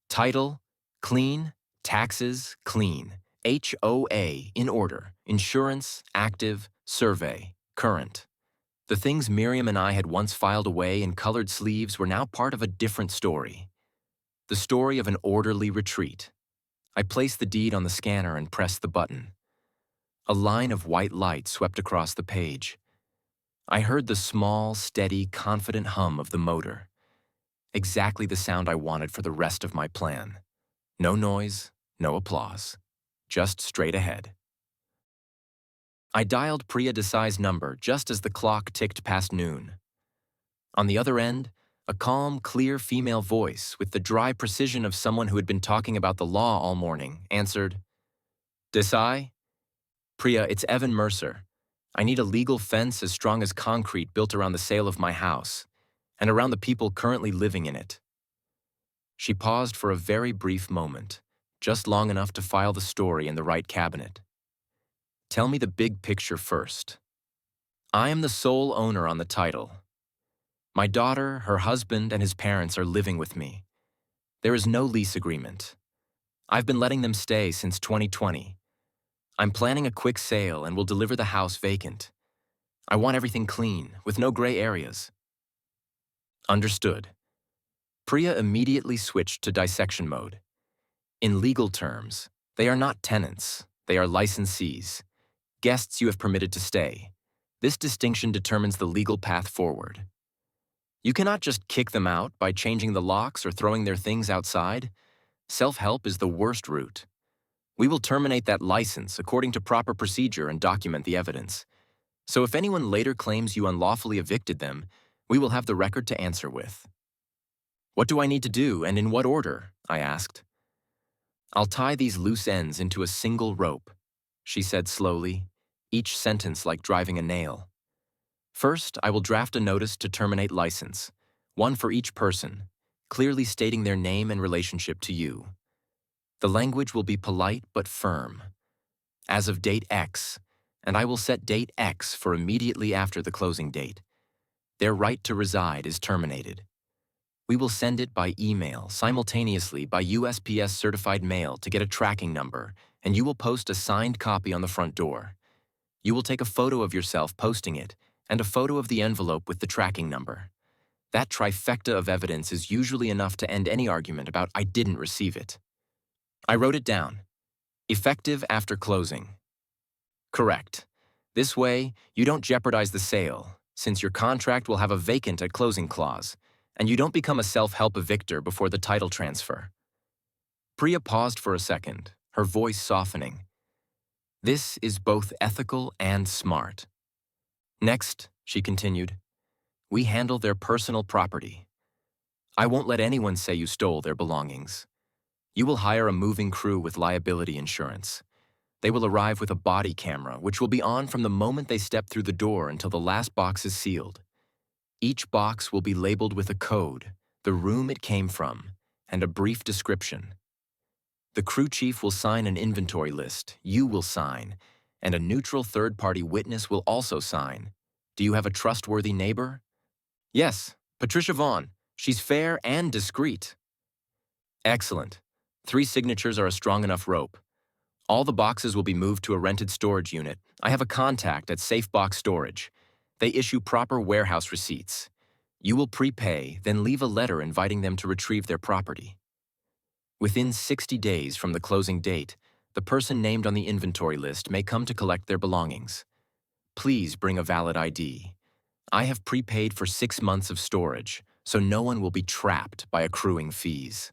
Title, clean. Taxes, clean. HOA, in order. Insurance, active. Survey, current. The things Miriam and I had once filed away in colored sleeves were now part of a different story. The story of an orderly retreat. I placed the deed on the scanner and pressed the button. A line of white light swept across the page. I heard the small, steady, confident hum of the motor. Exactly the sound I wanted for the rest of my plan. No noise, no applause. Just straight ahead. I dialed Priya Desai's number just as the clock ticked past noon. On the other end, a calm, clear female voice with the dry precision of someone who had been talking about the law all morning answered, Desai? Priya, it's Evan Mercer. I need a legal fence as strong as concrete built around the sale of my house, and around the people currently living in it. She paused for a very brief moment, just long enough to file the story in the right cabinet. Tell me the big picture first. I am the sole owner on the title. My daughter, her husband, and his parents are living with me. There is no lease agreement. I've been letting them stay since 2020. I'm planning a quick sale and will deliver the house vacant. I want everything clean, with no gray areas. Understood. Priya immediately switched to dissection mode. In legal terms, they are not tenants, they are licensees, guests you have permitted to stay. This distinction determines the legal path forward. You cannot just kick them out by changing the locks or throwing their things outside. Self-help is the worst route. We will terminate that license according to proper procedure and document the evidence. So if anyone later claims you unlawfully evicted them, we will have the record to answer with. What do I need to do, and in what order? I asked. I'll tie these loose ends into a single rope, she said slowly, each sentence like driving a nail. First, I will draft a notice to terminate license, one for each person, clearly stating their name and relationship to you. The language will be polite but firm. As of date X, and I will set date X for immediately after the closing date. Their right to reside is terminated. We will send it by email, simultaneously by USPS certified mail to get a tracking number, and you will post a signed copy on the front door. You will take a photo of yourself posting it, and a photo of the envelope with the tracking number. That trifecta of evidence is usually enough to end any argument about I didn't receive it. I wrote it down. Effective after closing. Correct. This way, you don't jeopardize the sale, since your contract will have a vacant at closing clause, and you don't become a self-help evictor before the title transfer. Priya paused for a second, her voice softening. This is both ethical and smart. Next, she continued, we handle their personal property. I won't let anyone say you stole their belongings. You will hire a moving crew with liability insurance. They will arrive with a body camera, which will be on from the moment they step through the door until the last box is sealed. Each box will be labeled with a code, the room it came from, and a brief description. The crew chief will sign an inventory list, you will sign, and a neutral third-party witness will also sign. Do you have a trustworthy neighbor? Yes, Patricia Vaughn. She's fair and discreet. Excellent. 3 signatures are a strong enough rope. All the boxes will be moved to a rented storage unit. I have a contact at Safe Box Storage. They issue proper warehouse receipts. You will prepay, then leave a letter inviting them to retrieve their property. Within 60 days from the closing date, the person named on the inventory list may come to collect their belongings. Please bring a valid ID. I have prepaid for 6 months of storage, so no one will be trapped by accruing fees.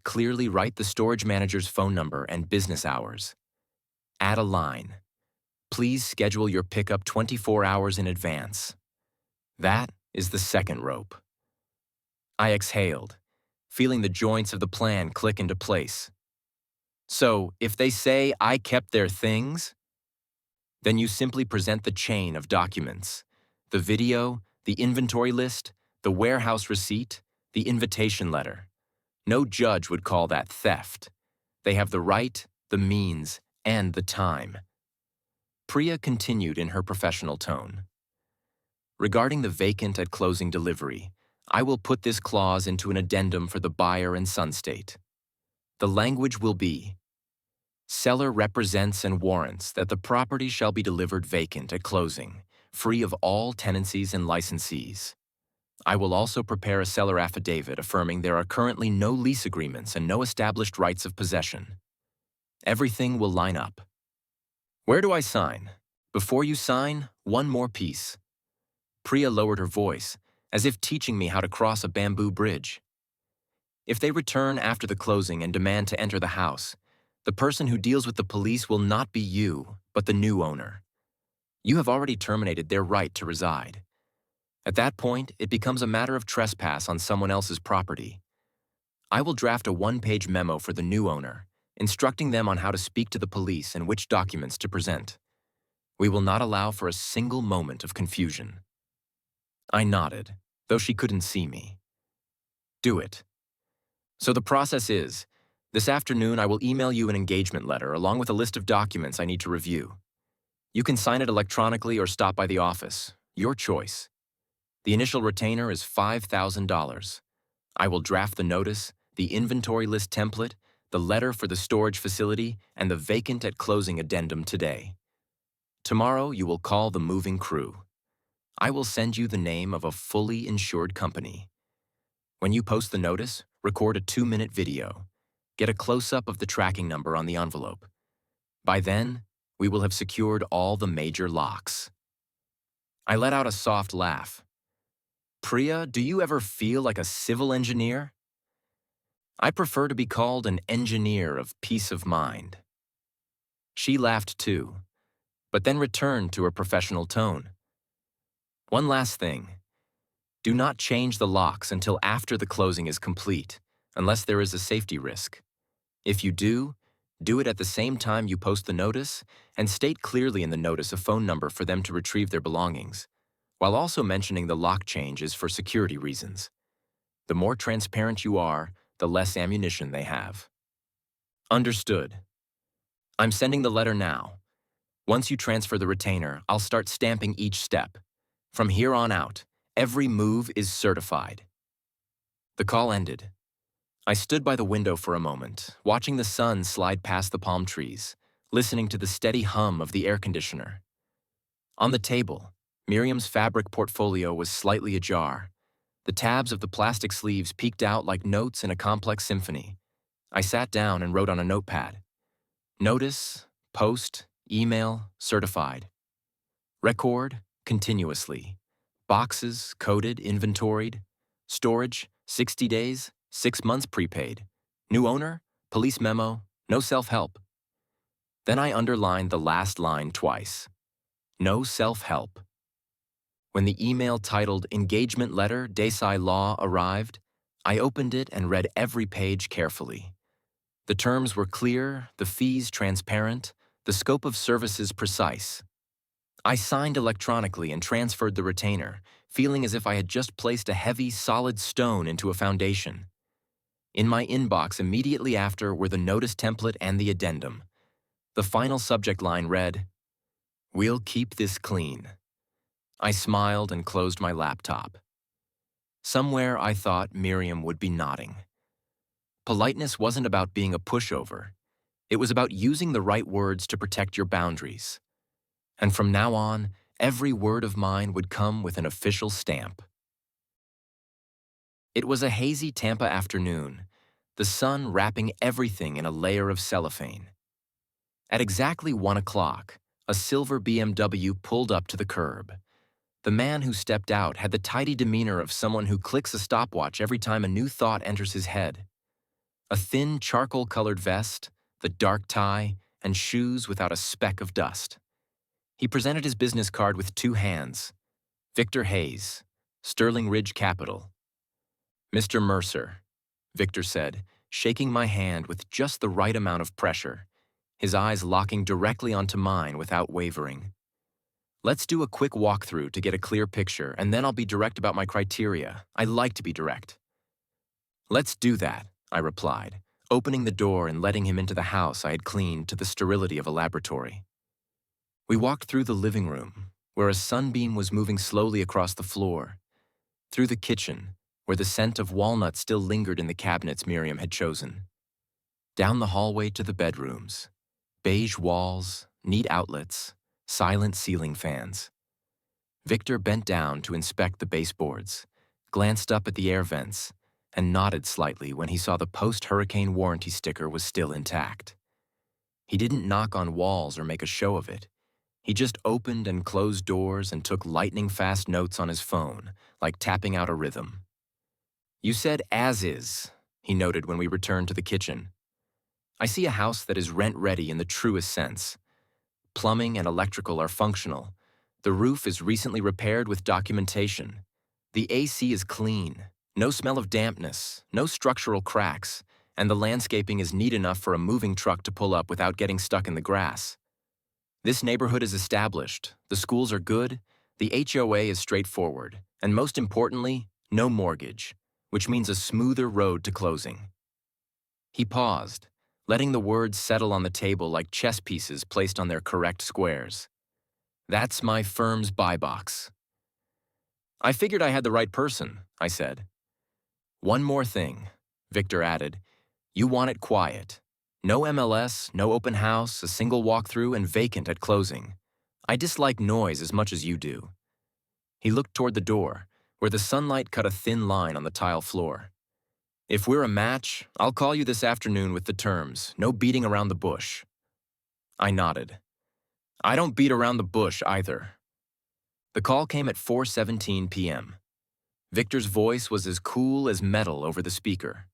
Clearly write the storage manager's phone number and business hours. Add a line. Please schedule your pickup 24 hours in advance. That is the second rope. I exhaled, feeling the joints of the plan click into place. So, if they say I kept their things, then you simply present the chain of documents. The video, the inventory list, the warehouse receipt, the invitation letter. No judge would call that theft. They have the right, the means, and the time. Priya continued in her professional tone. Regarding the vacant at closing delivery, I will put this clause into an addendum for the buyer and Sun State. The language will be, seller represents and warrants that the property shall be delivered vacant at closing, free of all tenancies and licensees. I will also prepare a seller affidavit affirming there are currently no lease agreements and no established rights of possession. Everything will line up. Where do I sign? Before you sign, one more piece. Priya lowered her voice, as if teaching me how to cross a bamboo bridge. If they return after the closing and demand to enter the house, the person who deals with the police will not be you, but the new owner. You have already terminated their right to reside. At that point, it becomes a matter of trespass on someone else's property. I will draft a 1-page memo for the new owner, instructing them on how to speak to the police and which documents to present. We will not allow for a single moment of confusion. I nodded, though she couldn't see me. Do it. So the process is, this afternoon I will email you an engagement letter along with a list of documents I need to review. You can sign it electronically or stop by the office, your choice. The initial retainer is $5,000. I will draft the notice, the inventory list template, the letter for the storage facility, and the vacant at closing addendum today. Tomorrow you will call the moving crew. I will send you the name of a fully insured company. When you post the notice, record a 2-minute video. Get a close-up of the tracking number on the envelope. By then, we will have secured all the major locks. I let out a soft laugh. Priya, do you ever feel like a civil engineer? I prefer to be called an engineer of peace of mind. She laughed too, but then returned to her professional tone. One last thing. Do not change the locks until after the closing is complete, unless there is a safety risk. If you do it at the same time you post the notice, and state clearly in the notice a phone number for them to retrieve their belongings, while also mentioning the lock change is for security reasons. The more transparent you are, the less ammunition they have. Understood. I'm sending the letter now. Once you transfer the retainer, I'll start stamping each step. From here on out, every move is certified. The call ended. I stood by the window for a moment, watching the sun slide past the palm trees, listening to the steady hum of the air conditioner. On the table, Miriam's fabric portfolio was slightly ajar. The tabs of the plastic sleeves peeked out like notes in a complex symphony. I sat down and wrote on a notepad. Notice, post, email, certified. Record, continuously. Boxes, coded, inventoried. Storage, 60 days, 6 months prepaid. New owner, police memo, no self-help. Then I underlined the last line twice. No self-help. When the email titled Engagement Letter Desai Law arrived, I opened it and read every page carefully. The terms were clear, the fees transparent, the scope of services precise. I signed electronically and transferred the retainer, feeling as if I had just placed a heavy, solid stone into a foundation. In my inbox immediately after were the notice template and the addendum. The final subject line read, "We'll keep this clean." I smiled and closed my laptop. Somewhere I thought Miriam would be nodding. Politeness wasn't about being a pushover. It was about using the right words to protect your boundaries. And from now on, every word of mine would come with an official stamp. It was a hazy Tampa afternoon, the sun wrapping everything in a layer of cellophane. At exactly 1 o'clock, a silver BMW pulled up to the curb. The man who stepped out had the tidy demeanor of someone who clicks a stopwatch every time a new thought enters his head. A thin charcoal-colored vest, the dark tie, and shoes without a speck of dust. He presented his business card with 2 hands. Victor Hayes, Sterling Ridge Capital. "Mr. Mercer," Victor said, shaking my hand with just the right amount of pressure, his eyes locking directly onto mine without wavering. "Let's do a quick walkthrough to get a clear picture, and then I'll be direct about my criteria. I like to be direct." "Let's do that," I replied, opening the door and letting him into the house I had cleaned to the sterility of a laboratory. We walked through the living room, where a sunbeam was moving slowly across the floor, through the kitchen, where the scent of walnut still lingered in the cabinets Miriam had chosen, down the hallway to the bedrooms, beige walls, neat outlets, silent ceiling fans. Victor bent down to inspect the baseboards, glanced up at the air vents, and nodded slightly when he saw the post-hurricane warranty sticker was still intact. He didn't knock on walls or make a show of it. He just opened and closed doors and took lightning-fast notes on his phone, like tapping out a rhythm. "You said as is," he noted when we returned to the kitchen. "I see a house that is rent-ready in the truest sense. Plumbing and electrical are functional. The roof is recently repaired with documentation. The AC is clean, no smell of dampness, no structural cracks, and the landscaping is neat enough for a moving truck to pull up without getting stuck in the grass. This neighborhood is established, the schools are good, the HOA is straightforward, and most importantly, no mortgage, which means a smoother road to closing." He paused, letting the words settle on the table like chess pieces placed on their correct squares. "That's my firm's buy box." "I figured I had the right person," I said. "One more thing," Victor added. "You want it quiet. No MLS, no open house, a single walkthrough, and vacant at closing. I dislike noise as much as you do." He looked toward the door, where the sunlight cut a thin line on the tile floor. If we're a match, I'll call you this afternoon with the terms. No beating around the bush. I nodded. I don't beat around the bush either. The call came at 4:17 p.m. Victor's voice was as cool as metal over the speaker.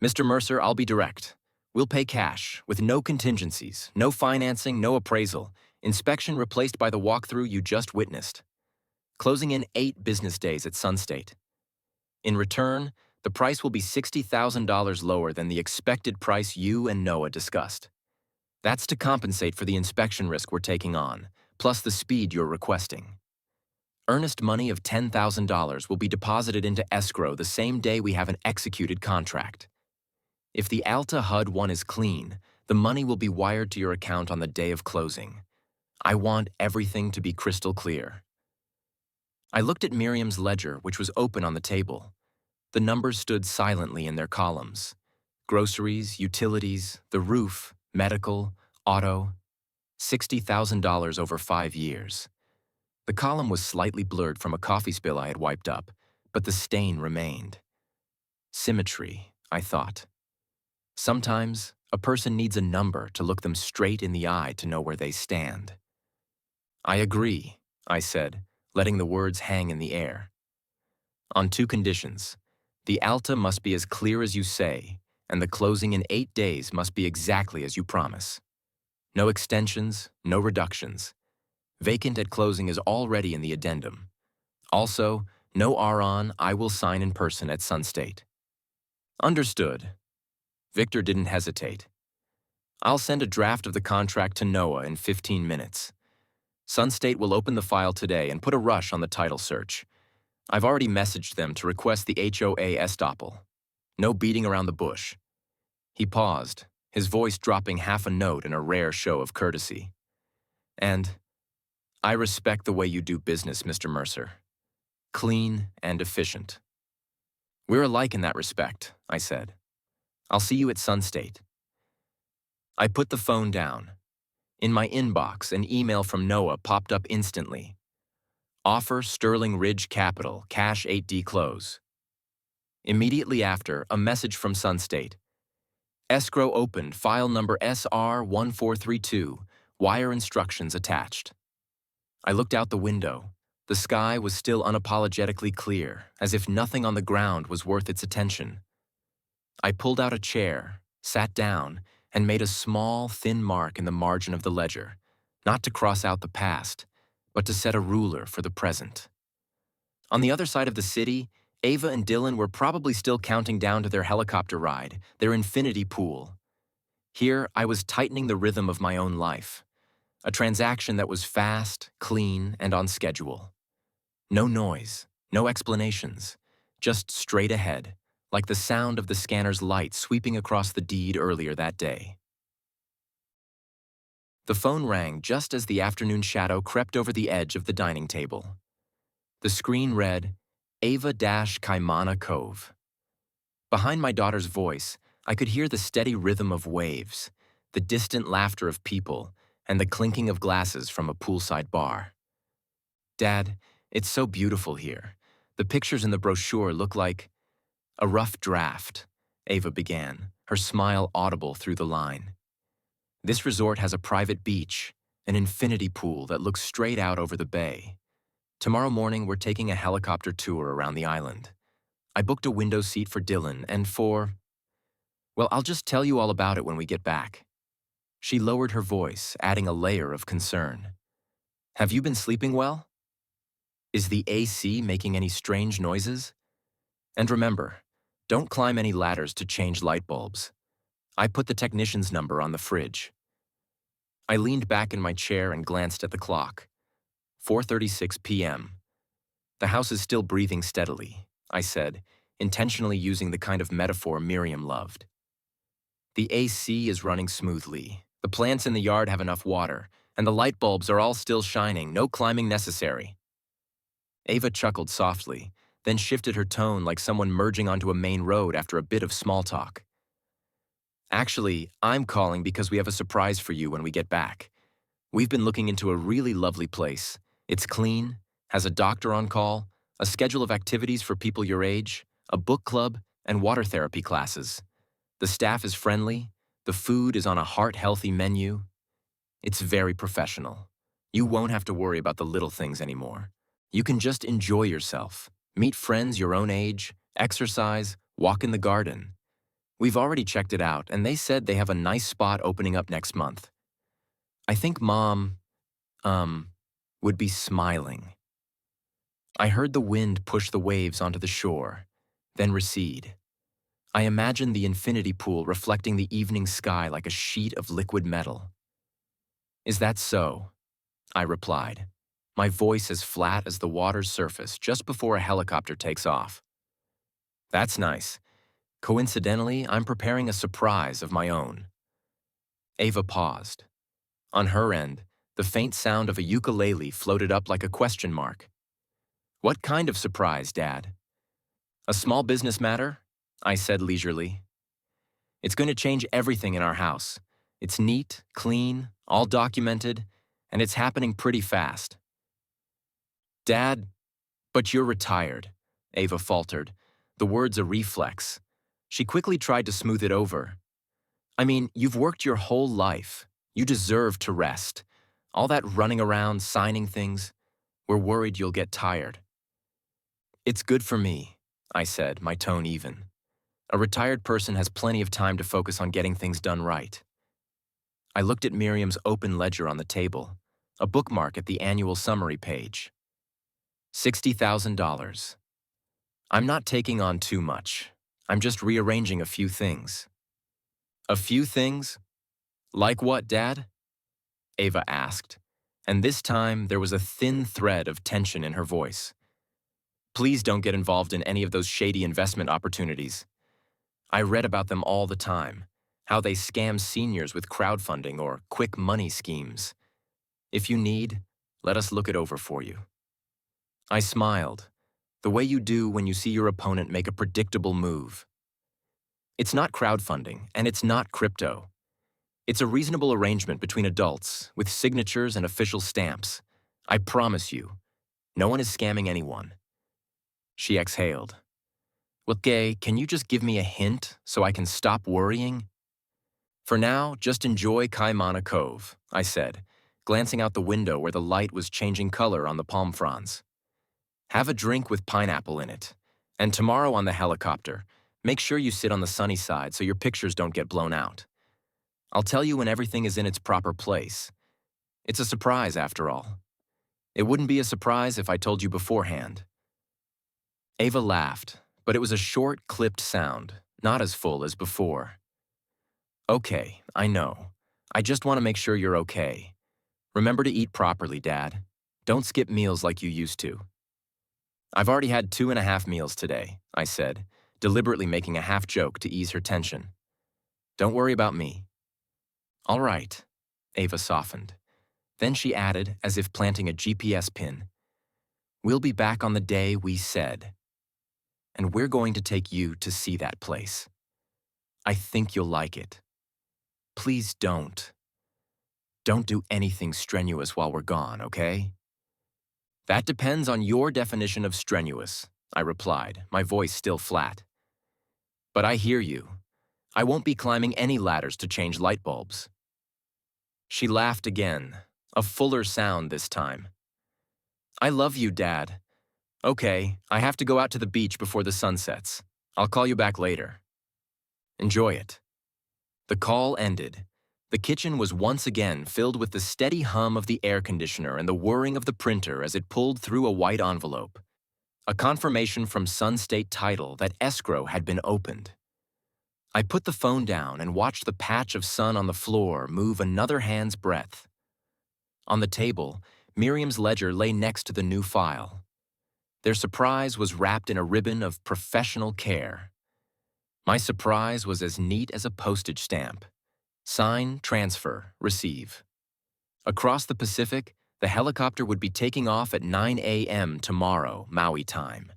Mr. Mercer, I'll be direct. We'll pay cash, with no contingencies, no financing, no appraisal. Inspection replaced by the walkthrough you just witnessed. Closing in 8 business days at Sunstate. In return, the price will be $60,000 lower than the expected price you and Noah discussed. That's to compensate for the inspection risk we're taking on, plus the speed you're requesting. Earnest money of $10,000 will be deposited into escrow the same day we have an executed contract. If the Alta HUD-1 is clean, the money will be wired to your account on the day of closing. I want everything to be crystal clear. I looked at Miriam's ledger, which was open on the table. The numbers stood silently in their columns. Groceries, utilities, the roof, medical, auto, $60,000 over 5 years. The column was slightly blurred from a coffee spill I had wiped up, but the stain remained. Symmetry, I thought. Sometimes, a person needs a number to look them straight in the eye to know where they stand. I agree, I said, letting the words hang in the air. On 2 conditions. The Alta must be as clear as you say, and the closing in 8 days must be exactly as you promise. No extensions, no reductions. Vacant at closing is already in the addendum. Also, no RON I will sign in person at Sunstate. Understood. Victor didn't hesitate. I'll send a draft of the contract to Noah in 15 minutes. Sunstate will open the file today and put a rush on the title search. I've already messaged them to request the HOA estoppel. No beating around the bush. He paused, his voice dropping half a note in a rare show of courtesy. And I respect the way you do business, Mr. Mercer. Clean and efficient. We're alike in that respect, I said. I'll see you at Sunstate. I put the phone down. In my inbox, an email from Noah popped up instantly. Offer Sterling Ridge Capital, cash 8D close. Immediately after, a message from Sunstate. Escrow opened, file number SR1432, wire instructions attached. I looked out the window. The sky was still unapologetically clear, as if nothing on the ground was worth its attention. I pulled out a chair, sat down, and made a small, thin mark in the margin of the ledger, not to cross out the past, but to set a ruler for the present. On the other side of the city, Ava and Dylan were probably still counting down to their helicopter ride, their infinity pool. Here, I was tightening the rhythm of my own life. A transaction that was fast, clean, and on schedule. No noise, no explanations, just straight ahead, like the sound of the scanner's light sweeping across the deed earlier that day. The phone rang just as the afternoon shadow crept over the edge of the dining table. The screen read, Ava-Kaimana Cove. Behind my daughter's voice, I could hear the steady rhythm of waves, the distant laughter of people, and the clinking of glasses from a poolside bar. Dad, it's so beautiful here. The pictures in the brochure look like a rough draft, Ava began, her smile audible through the line. This resort has a private beach, an infinity pool that looks straight out over the bay. Tomorrow morning, we're taking a helicopter tour around the island. I booked a window seat for Dylan and well, I'll just tell you all about it when we get back. She lowered her voice, adding a layer of concern. Have you been sleeping well? Is the AC making any strange noises? And remember, don't climb any ladders to change light bulbs. I put the technician's number on the fridge. I leaned back in my chair and glanced at the clock. 4:36 p.m. The house is still breathing steadily, I said, intentionally using the kind of metaphor Miriam loved. The AC is running smoothly, the plants in the yard have enough water, and the light bulbs are all still shining, no climbing necessary. Ava chuckled softly, then shifted her tone like someone merging onto a main road after a bit of small talk. Actually, I'm calling because we have a surprise for you when we get back. We've been looking into a really lovely place. It's clean, Has a doctor on call, a schedule of activities for people your age, a book club, and water therapy classes. The staff is friendly, the food is on a heart-healthy menu. It's very professional. You won't have to worry about the little things anymore. You can just enjoy yourself, meet friends your own age, exercise, walk in the garden. We've already checked it out, and they said they have a nice spot opening up next month. I think Mom, would be smiling. I heard the wind push the waves onto the shore, then recede. I imagined the infinity pool reflecting the evening sky like a sheet of liquid metal. Is that so? I replied, my voice as flat as the water's surface just before a helicopter takes off. That's nice. Coincidentally, I'm preparing a surprise of my own. Ava paused. On her end, the faint sound of a ukulele floated up like a question mark. What kind of surprise, Dad? A small business matter? I said leisurely. It's going to change everything in our house. It's neat, clean, all documented, and it's happening pretty fast. Dad, but you're retired, Ava faltered, the words a reflex. She quickly tried to smooth it over. I mean, you've worked your whole life. You deserve to rest. All that running around, signing things, we're worried you'll get tired. It's good for me, I said, my tone even. A retired person has plenty of time to focus on getting things done right. I looked at Miriam's open ledger on the table, a bookmark at the annual summary page. $60,000. I'm not taking on too much. I'm just rearranging a few things. A few things? Like what, Dad? Ava asked, and this time there was a thin thread of tension in her voice. Please don't get involved in any of those shady investment opportunities. I read about them all the time, how they scam seniors with crowdfunding or quick money schemes. If you need, let us look it over for you. I smiled, the way you do when you see your opponent make a predictable move. It's not crowdfunding, and it's not crypto. It's a reasonable arrangement between adults, with signatures and official stamps. I promise you, no one is scamming anyone. She exhaled. Well, Gay, can you just give me a hint so I can stop worrying? For now, just enjoy Kaimana Cove, I said, glancing out the window where the light was changing color on the palm fronds. Have a drink with pineapple in it. And tomorrow on the helicopter, make sure you sit on the sunny side so your pictures don't get blown out. I'll tell you when everything is in its proper place. It's a surprise, after all. It wouldn't be a surprise if I told you beforehand. Ava laughed, but it was a short, clipped sound, not as full as before. Okay, I know. I just want to make sure you're okay. Remember to eat properly, Dad. Don't skip meals like you used to. I've already had 2.5 meals today, I said, deliberately making a half joke to ease her tension. Don't worry about me. All right, Ava softened. Then she added, as if planting a GPS pin, we'll be back on the day we said. And we're going to take you to see that place. I think you'll like it. Please don't. Don't do anything strenuous while we're gone, okay? That depends on your definition of strenuous, I replied, my voice still flat. But I hear you. I won't be climbing any ladders to change light bulbs. She laughed again, a fuller sound this time. I love you, Dad. Okay, I have to go out to the beach before the sun sets. I'll call you back later. Enjoy it. The call ended. The kitchen was once again filled with the steady hum of the air conditioner and the whirring of the printer as it pulled through a white envelope. A confirmation from Sun State Title that escrow had been opened. I put the phone down and watched the patch of sun on the floor move another hand's breadth. On the table, Miriam's ledger lay next to the new file. Their surprise was wrapped in a ribbon of professional care. My surprise was as neat as a postage stamp. Sign, transfer, receive. Across the Pacific, the helicopter would be taking off at 9 a.m. tomorrow, Maui time.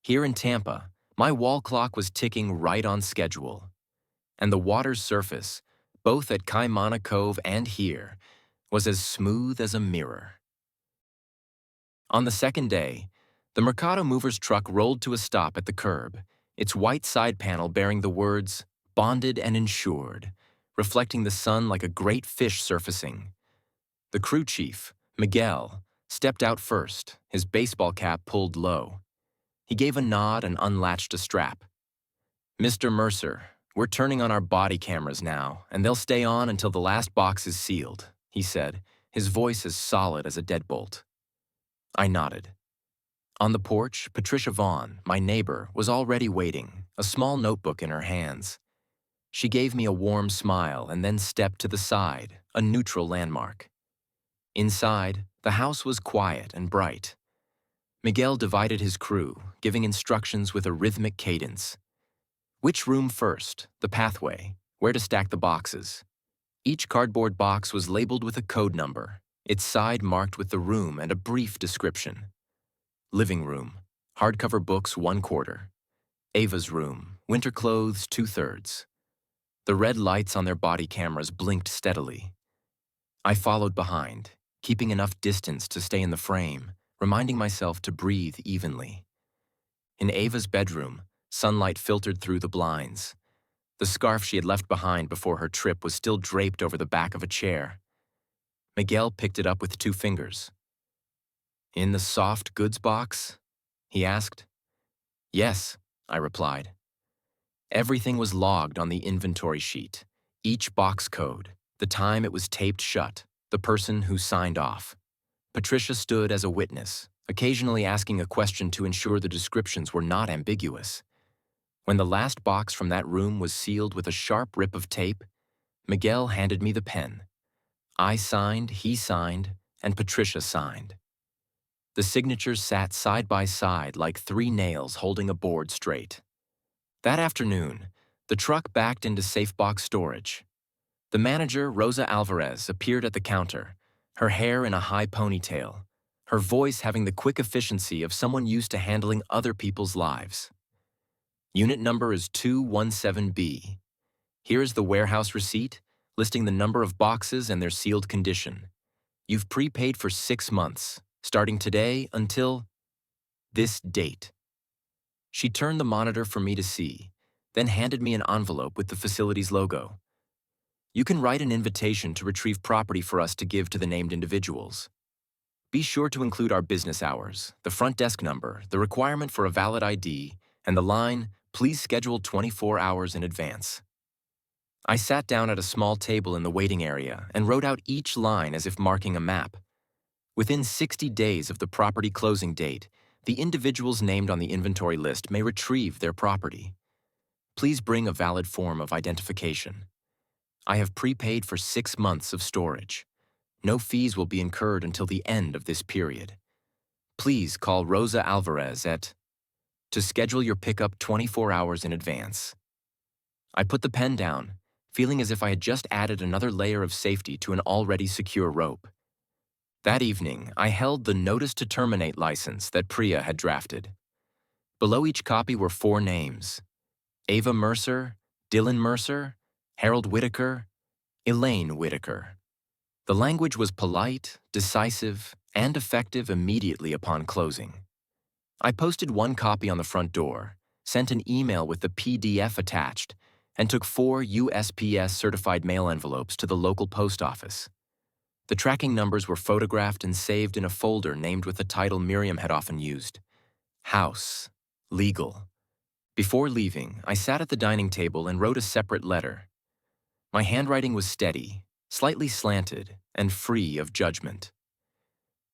Here in Tampa, my wall clock was ticking right on schedule. And the water's surface, both at Kaimana Cove and here, was as smooth as a mirror. On the second day, the Mercado Mover's truck rolled to a stop at the curb, its white side panel bearing the words, "Bonded and insured," reflecting the sun like a great fish surfacing. The crew chief, Miguel, stepped out first, his baseball cap pulled low. He gave a nod and unlatched a strap. "Mr. Mercer, we're turning on our body cameras now, and they'll stay on until the last box is sealed," he said, his voice as solid as a deadbolt. I nodded. On the porch, Patricia Vaughn, my neighbor, was already waiting, a small notebook in her hands. She gave me a warm smile and then stepped to the side, a neutral landmark. Inside, the house was quiet and bright. Miguel divided his crew, giving instructions with a rhythmic cadence. Which room first, the pathway, where to stack the boxes. Each cardboard box was labeled with a code number, its side marked with the room and a brief description. Living room, hardcover books 1/4. Ava's room, winter clothes 2/3. The red lights on their body cameras blinked steadily. I followed behind, keeping enough distance to stay in the frame, reminding myself to breathe evenly. In Ava's bedroom, sunlight filtered through the blinds. The scarf she had left behind before her trip was still draped over the back of a chair. Miguel picked it up with 2 fingers. "In the soft goods box?" he asked. "Yes," I replied. Everything was logged on the inventory sheet, each box code, the time it was taped shut, the person who signed off. Patricia stood as a witness, occasionally asking a question to ensure the descriptions were not ambiguous. When the last box from that room was sealed with a sharp rip of tape, Miguel handed me the pen. I signed, he signed, and Patricia signed. The signatures sat side by side like 3 nails holding a board straight. That afternoon, the truck backed into safe box storage. The manager, Rosa Alvarez, appeared at the counter, her hair in a high ponytail, her voice having the quick efficiency of someone used to handling other people's lives. "Unit number is 217B. Here is the warehouse receipt, listing the number of boxes and their sealed condition. You've prepaid for 6 months, starting today until this date." She turned the monitor for me to see, then handed me an envelope with the facility's logo. "You can write an invitation to retrieve property for us to give to the named individuals. Be sure to include our business hours, the front desk number, the requirement for a valid ID, and the line, 'Please schedule 24 hours in advance.'" I sat down at a small table in the waiting area and wrote out each line as if marking a map. Within 60 days of the property closing date, the individuals named on the inventory list may retrieve their property. Please bring a valid form of identification. I have prepaid for 6 months of storage. No fees will be incurred until the end of this period. Please call Rosa Alvarez to schedule your pickup 24 hours in advance. I put the pen down, feeling as if I had just added another layer of safety to an already secure rope. That evening, I held the Notice to Terminate license that Priya had drafted. Below each copy were 4 names: Ava Mercer, Dylan Mercer, Harold Whitaker, Elaine Whitaker. The language was polite, decisive, and effective immediately upon closing. I posted 1 copy on the front door, sent an email with the PDF attached, and took 4 USPS certified mail envelopes to the local post office. The tracking numbers were photographed and saved in a folder named with the title Miriam had often used: House, Legal. Before leaving, I sat at the dining table and wrote a separate letter. My handwriting was steady, slightly slanted, and free of judgment.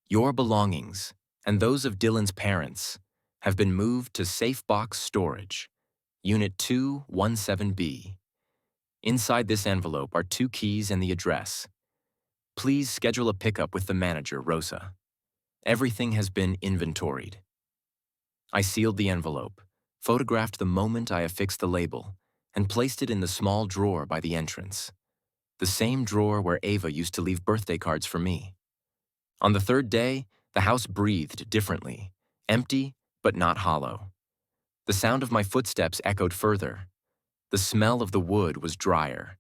Your belongings, and those of Dylan's parents, have been moved to Safe Box Storage, Unit 217B. Inside this envelope are 2 keys and the address. Please schedule a pickup with the manager, Rosa. Everything has been inventoried. I sealed the envelope, photographed the moment I affixed the label, and placed it in the small drawer by the entrance. The same drawer where Ava used to leave birthday cards for me. On the 3rd day, the house breathed differently, empty but not hollow. The sound of my footsteps echoed further. The smell of the wood was drier.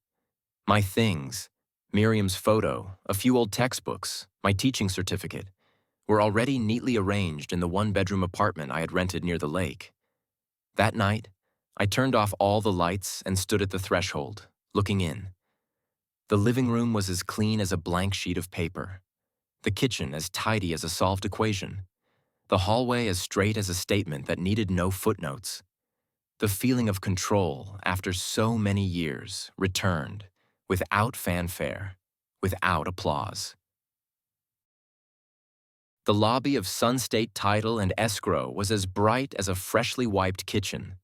My things, Miriam's photo, a few old textbooks, my teaching certificate, were already neatly arranged in the one-bedroom apartment I had rented near the lake. That night, I turned off all the lights and stood at the threshold, looking in. The living room was as clean as a blank sheet of paper, the kitchen as tidy as a solved equation, the hallway as straight as a statement that needed no footnotes. The feeling of control, after so many years, returned, without fanfare, without applause. The lobby of Sun State Title and Escrow was as bright as a freshly wiped kitchen.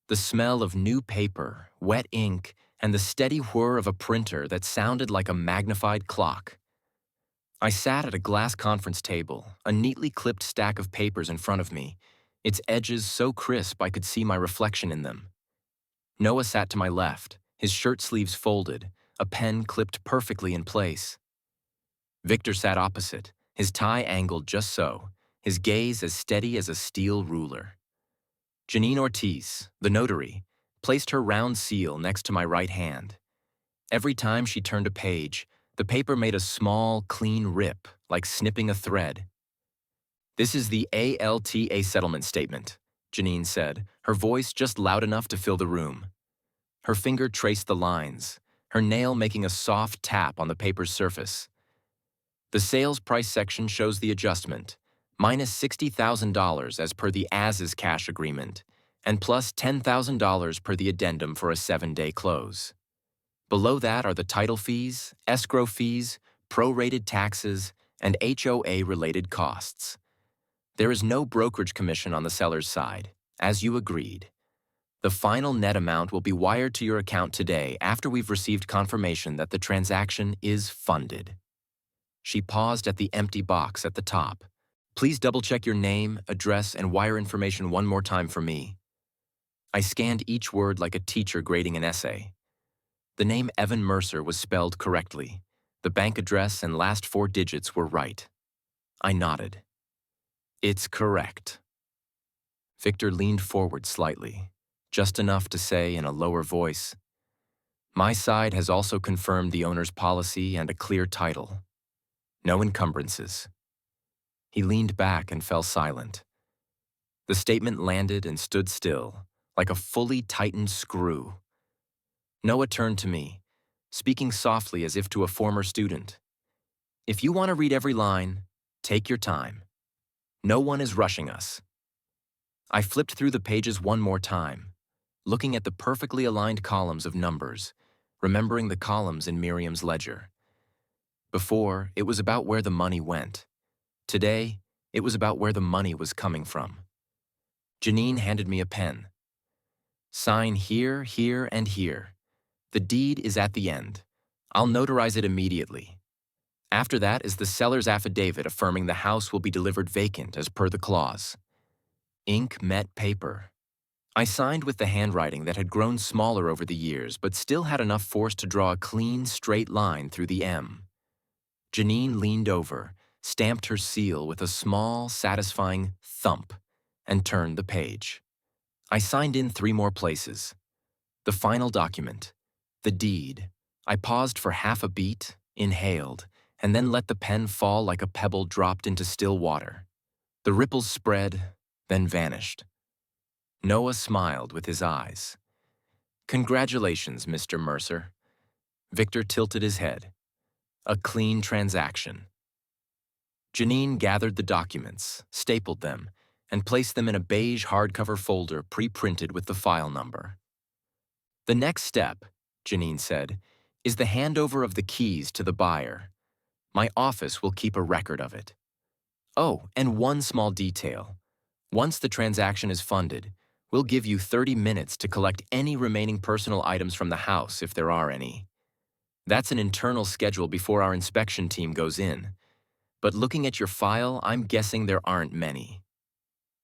The smell of new paper, wet ink, and the steady whir of a printer that sounded like a magnified clock. I sat at a glass conference table, a neatly clipped stack of papers in front of me, its edges so crisp I could see my reflection in them. Noah sat to my left, his shirt sleeves folded, a pen clipped perfectly in place. Victor sat opposite, his tie angled just so, his gaze as steady as a steel ruler. Janine Ortiz, the notary, placed her round seal next to my right hand. Every time she turned a page, the paper made a small, clean rip, like snipping a thread. "This is the ALTA settlement statement," Janine said, her voice just loud enough to fill the room. Her finger traced the lines, her nail making a soft tap on the paper's surface. "The sales price section shows the adjustment, minus $60,000 as per the as-is cash agreement, and plus $10,000 per the addendum for a 7-day close. Below that are the title fees, escrow fees, prorated taxes, and HOA-related costs. There is no brokerage commission on the seller's side, as you agreed. The final net amount will be wired to your account today after we've received confirmation that the transaction is funded." She paused at the empty box at the top. "Please double-check your name, address, and wire information one more time for me." I scanned each word like a teacher grading an essay. The name Evan Mercer was spelled correctly. The bank address and last 4 digits were right. I nodded. "It's correct." Victor leaned forward slightly, just enough to say in a lower voice, "My side has also confirmed the owner's policy and a clear title. No encumbrances." He leaned back and fell silent. The statement landed and stood still, like a fully tightened screw. Noah turned to me, speaking softly as if to a former student. "If you want to read every line, take your time. No one is rushing us." I flipped through the pages one more time, looking at the perfectly aligned columns of numbers, remembering the columns in Miriam's ledger. Before, it was about where the money went. Today, it was about where the money was coming from. Janine handed me a pen. "Sign here, here, and here. The deed is at the end. I'll notarize it immediately. After that is the seller's affidavit affirming the house will be delivered vacant as per the clause." Ink met paper. I signed with the handwriting that had grown smaller over the years but still had enough force to draw a clean, straight line through the M. Janine leaned over, stamped her seal with a small, satisfying thump, and turned the page. I signed in 3 more places. The final document, the deed. I paused for half a beat, inhaled, and then let the pen fall like a pebble dropped into still water. The ripples spread, then vanished. Noah smiled with his eyes. "Congratulations, Mr. Mercer." Victor tilted his head. "A clean transaction." Janine gathered the documents, stapled them, and placed them in a beige hardcover folder pre-printed with the file number. "The next step," Janine said, "is the handover of the keys to the buyer. My office will keep a record of it. Oh, and one small detail. Once the transaction is funded, we'll give you 30 minutes to collect any remaining personal items from the house if there are any. That's an internal schedule before our inspection team goes in. But looking at your file, I'm guessing there aren't many."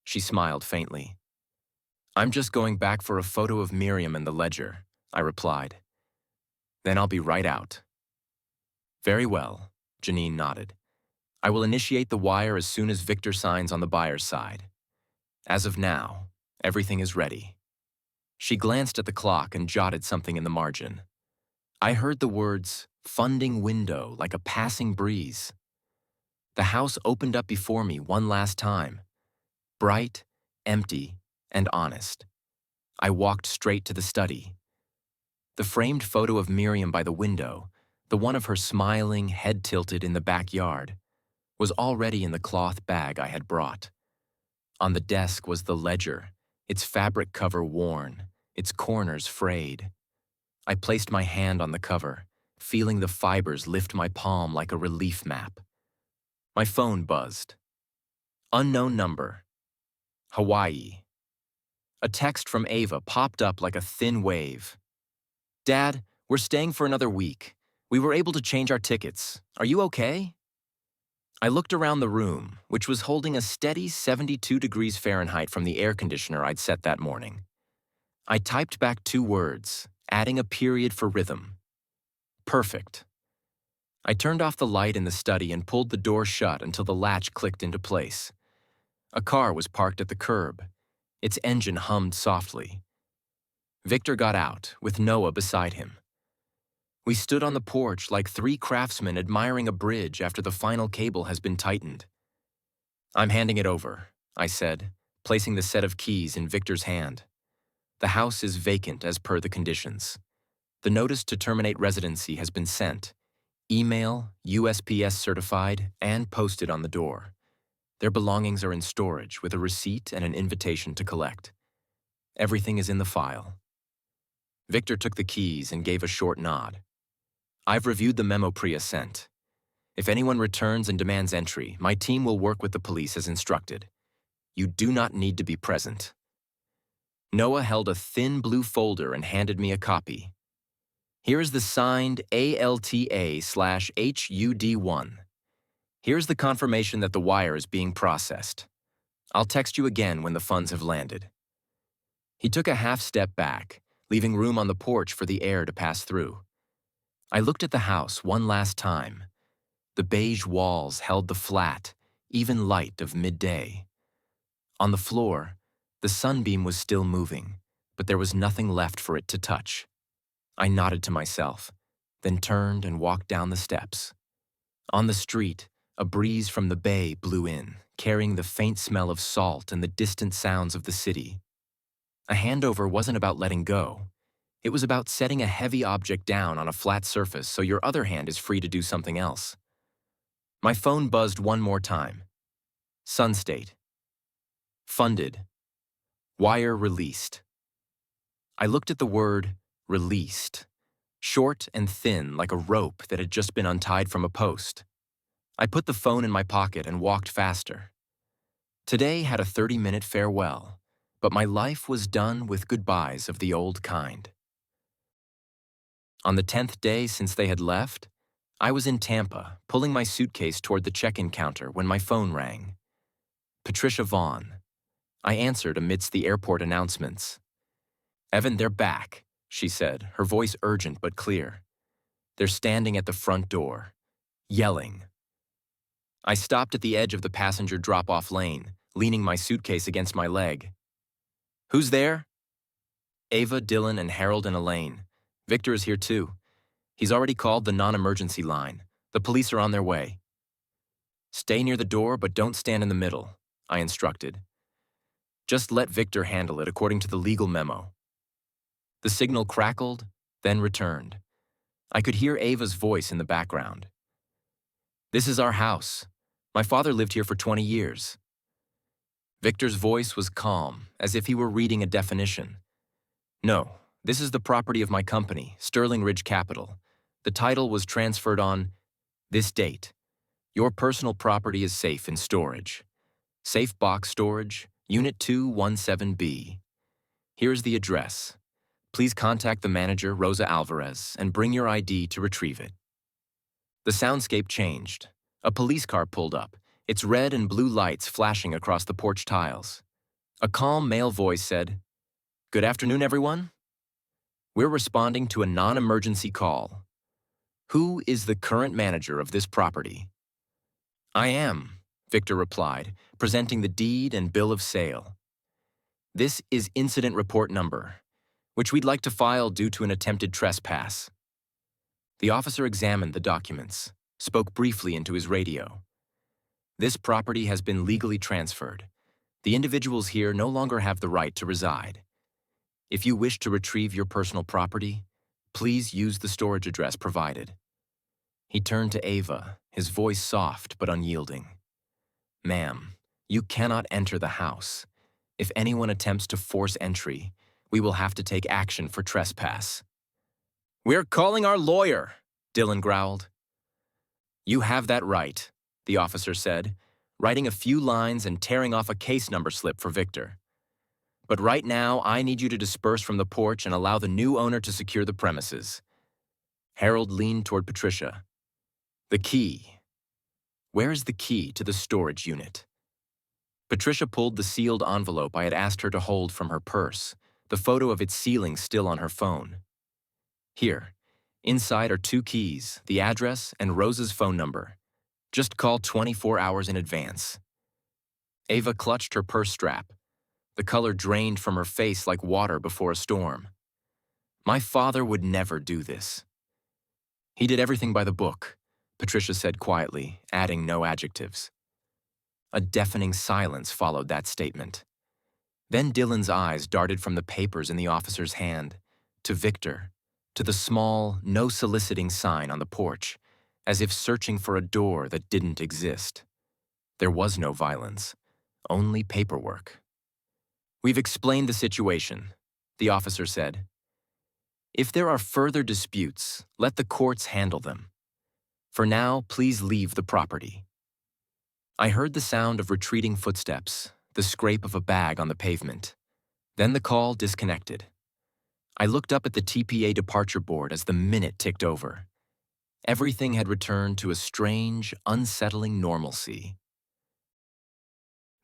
She smiled faintly. "I'm just going back for a photo of Miriam and the ledger," I replied. "Then I'll be right out." "Very well," Janine nodded. "I will initiate the wire as soon as Victor signs on the buyer's side. As of now, everything is ready." She glanced at the clock and jotted something in the margin. I heard the words, "funding window," like a passing breeze. The house opened up before me one last time, bright, empty, and honest. I walked straight to the study. The framed photo of Miriam by the window, the one of her smiling, head tilted in the backyard, was already in the cloth bag I had brought. On the desk was the ledger, its fabric cover worn, its corners frayed. I placed my hand on the cover, feeling the fibers lift my palm like a relief map. My phone buzzed. Unknown number. Hawaii. A text from Ava popped up like a thin wave. Dad, we're staying for another week. We were able to change our tickets. Are you okay? I looked around the room, which was holding a steady 72 degrees Fahrenheit from the air conditioner I'd set that morning. I typed back 2 words, adding a period for rhythm. Perfect. I turned off the light in the study and pulled the door shut until the latch clicked into place. A car was parked at the curb. Its engine hummed softly. Victor got out, with Noah beside him. We stood on the porch like 3 craftsmen admiring a bridge after the final cable has been tightened. I'm handing it over, I said, placing the set of keys in Victor's hand. The house is vacant as per the conditions. The notice to terminate residency has been sent. Email, USPS certified, and posted on the door. Their belongings are in storage with a receipt and an invitation to collect. Everything is in the file. Victor took the keys and gave a short nod. I've reviewed the memo Priya sent. If anyone returns and demands entry, my team will work with the police as instructed. You do not need to be present. Noah held a thin blue folder and handed me a copy. Here is the signed ALTA/HUD1. Here's the confirmation that the wire is being processed. I'll text you again when the funds have landed. He took a half step back, leaving room on the porch for the air to pass through. I looked at the house one last time. The beige walls held the flat, even light of midday. On the floor, the sunbeam was still moving, but there was nothing left for it to touch. I nodded to myself, then turned and walked down the steps. On the street, a breeze from the bay blew in, carrying the faint smell of salt and the distant sounds of the city. A handover wasn't about letting go. It was about setting a heavy object down on a flat surface so your other hand is free to do something else. My phone buzzed one more time. Sunstate. Funded. Wire released. I looked at the word released, short and thin like a rope that had just been untied from a post. I put the phone in my pocket and walked faster. Today had a 30-minute farewell, but my life was done with goodbyes of the old kind. On the 10th day since they had left, I was in Tampa, pulling my suitcase toward the check-in counter when my phone rang. Patricia Vaughn. I answered amidst the airport announcements. Evan, they're back, she said, her voice urgent but clear. They're standing at the front door, yelling. I stopped at the edge of the passenger drop-off lane, leaning my suitcase against my leg. Who's there? Ava, Dylan, and Harold and Elaine. Victor is here too. He's already called the non-emergency line. The police are on their way. Stay near the door, but don't stand in the middle, I instructed. Just let Victor handle it according to the legal memo. The signal crackled, then returned. I could hear Ava's voice in the background. This is our house. My father lived here for 20 years. Victor's voice was calm, as if he were reading a definition. No, this is the property of my company, Sterling Ridge Capital. The title was transferred on this date. Your personal property is safe in storage. Safe box storage, Unit 217B. Here's the address. Please contact the manager, Rosa Alvarez, and bring your ID to retrieve it. The soundscape changed. A police car pulled up, its red and blue lights flashing across the porch tiles. A calm male voice said, "Good afternoon, everyone. We're responding to a non-emergency call. Who is the current manager of this property?" "I am," Victor replied, presenting the deed and bill of sale. "This is incident report number, which we'd like to file due to an attempted trespass." The officer examined the documents, spoke briefly into his radio. This property has been legally transferred. The individuals here no longer have the right to reside. If you wish to retrieve your personal property, please use the storage address provided. He turned to Ava, his voice soft but unyielding. Ma'am, you cannot enter the house. If anyone attempts to force entry, we will have to take action for trespass. We're calling our lawyer, Dylan growled. You have that right, the officer said, writing a few lines and tearing off a case number slip for Victor. But right now, I need you to disperse from the porch and allow the new owner to secure the premises. Harold leaned toward Patricia. The key. Where is the key to the storage unit? Patricia pulled the sealed envelope I had asked her to hold from her purse, the photo of its sealing still on her phone. Here. Inside are 2 keys, the address, and Rose's phone number. Just call 24 hours in advance. Ava clutched her purse strap. The color drained from her face like water before a storm. My father would never do this. He did everything by the book, Patricia said quietly, adding no adjectives. A deafening silence followed that statement. Then Dylan's eyes darted from the papers in the officer's hand to Victor, to the small, no soliciting sign on the porch, as if searching for a door that didn't exist. There was no violence, only paperwork. We've explained the situation, the officer said. If there are further disputes, let the courts handle them. For now, please leave the property. I heard the sound of retreating footsteps, the scrape of a bag on the pavement. Then the call disconnected. I looked up at the TPA departure board as the minute ticked over. Everything had returned to a strange, unsettling normalcy.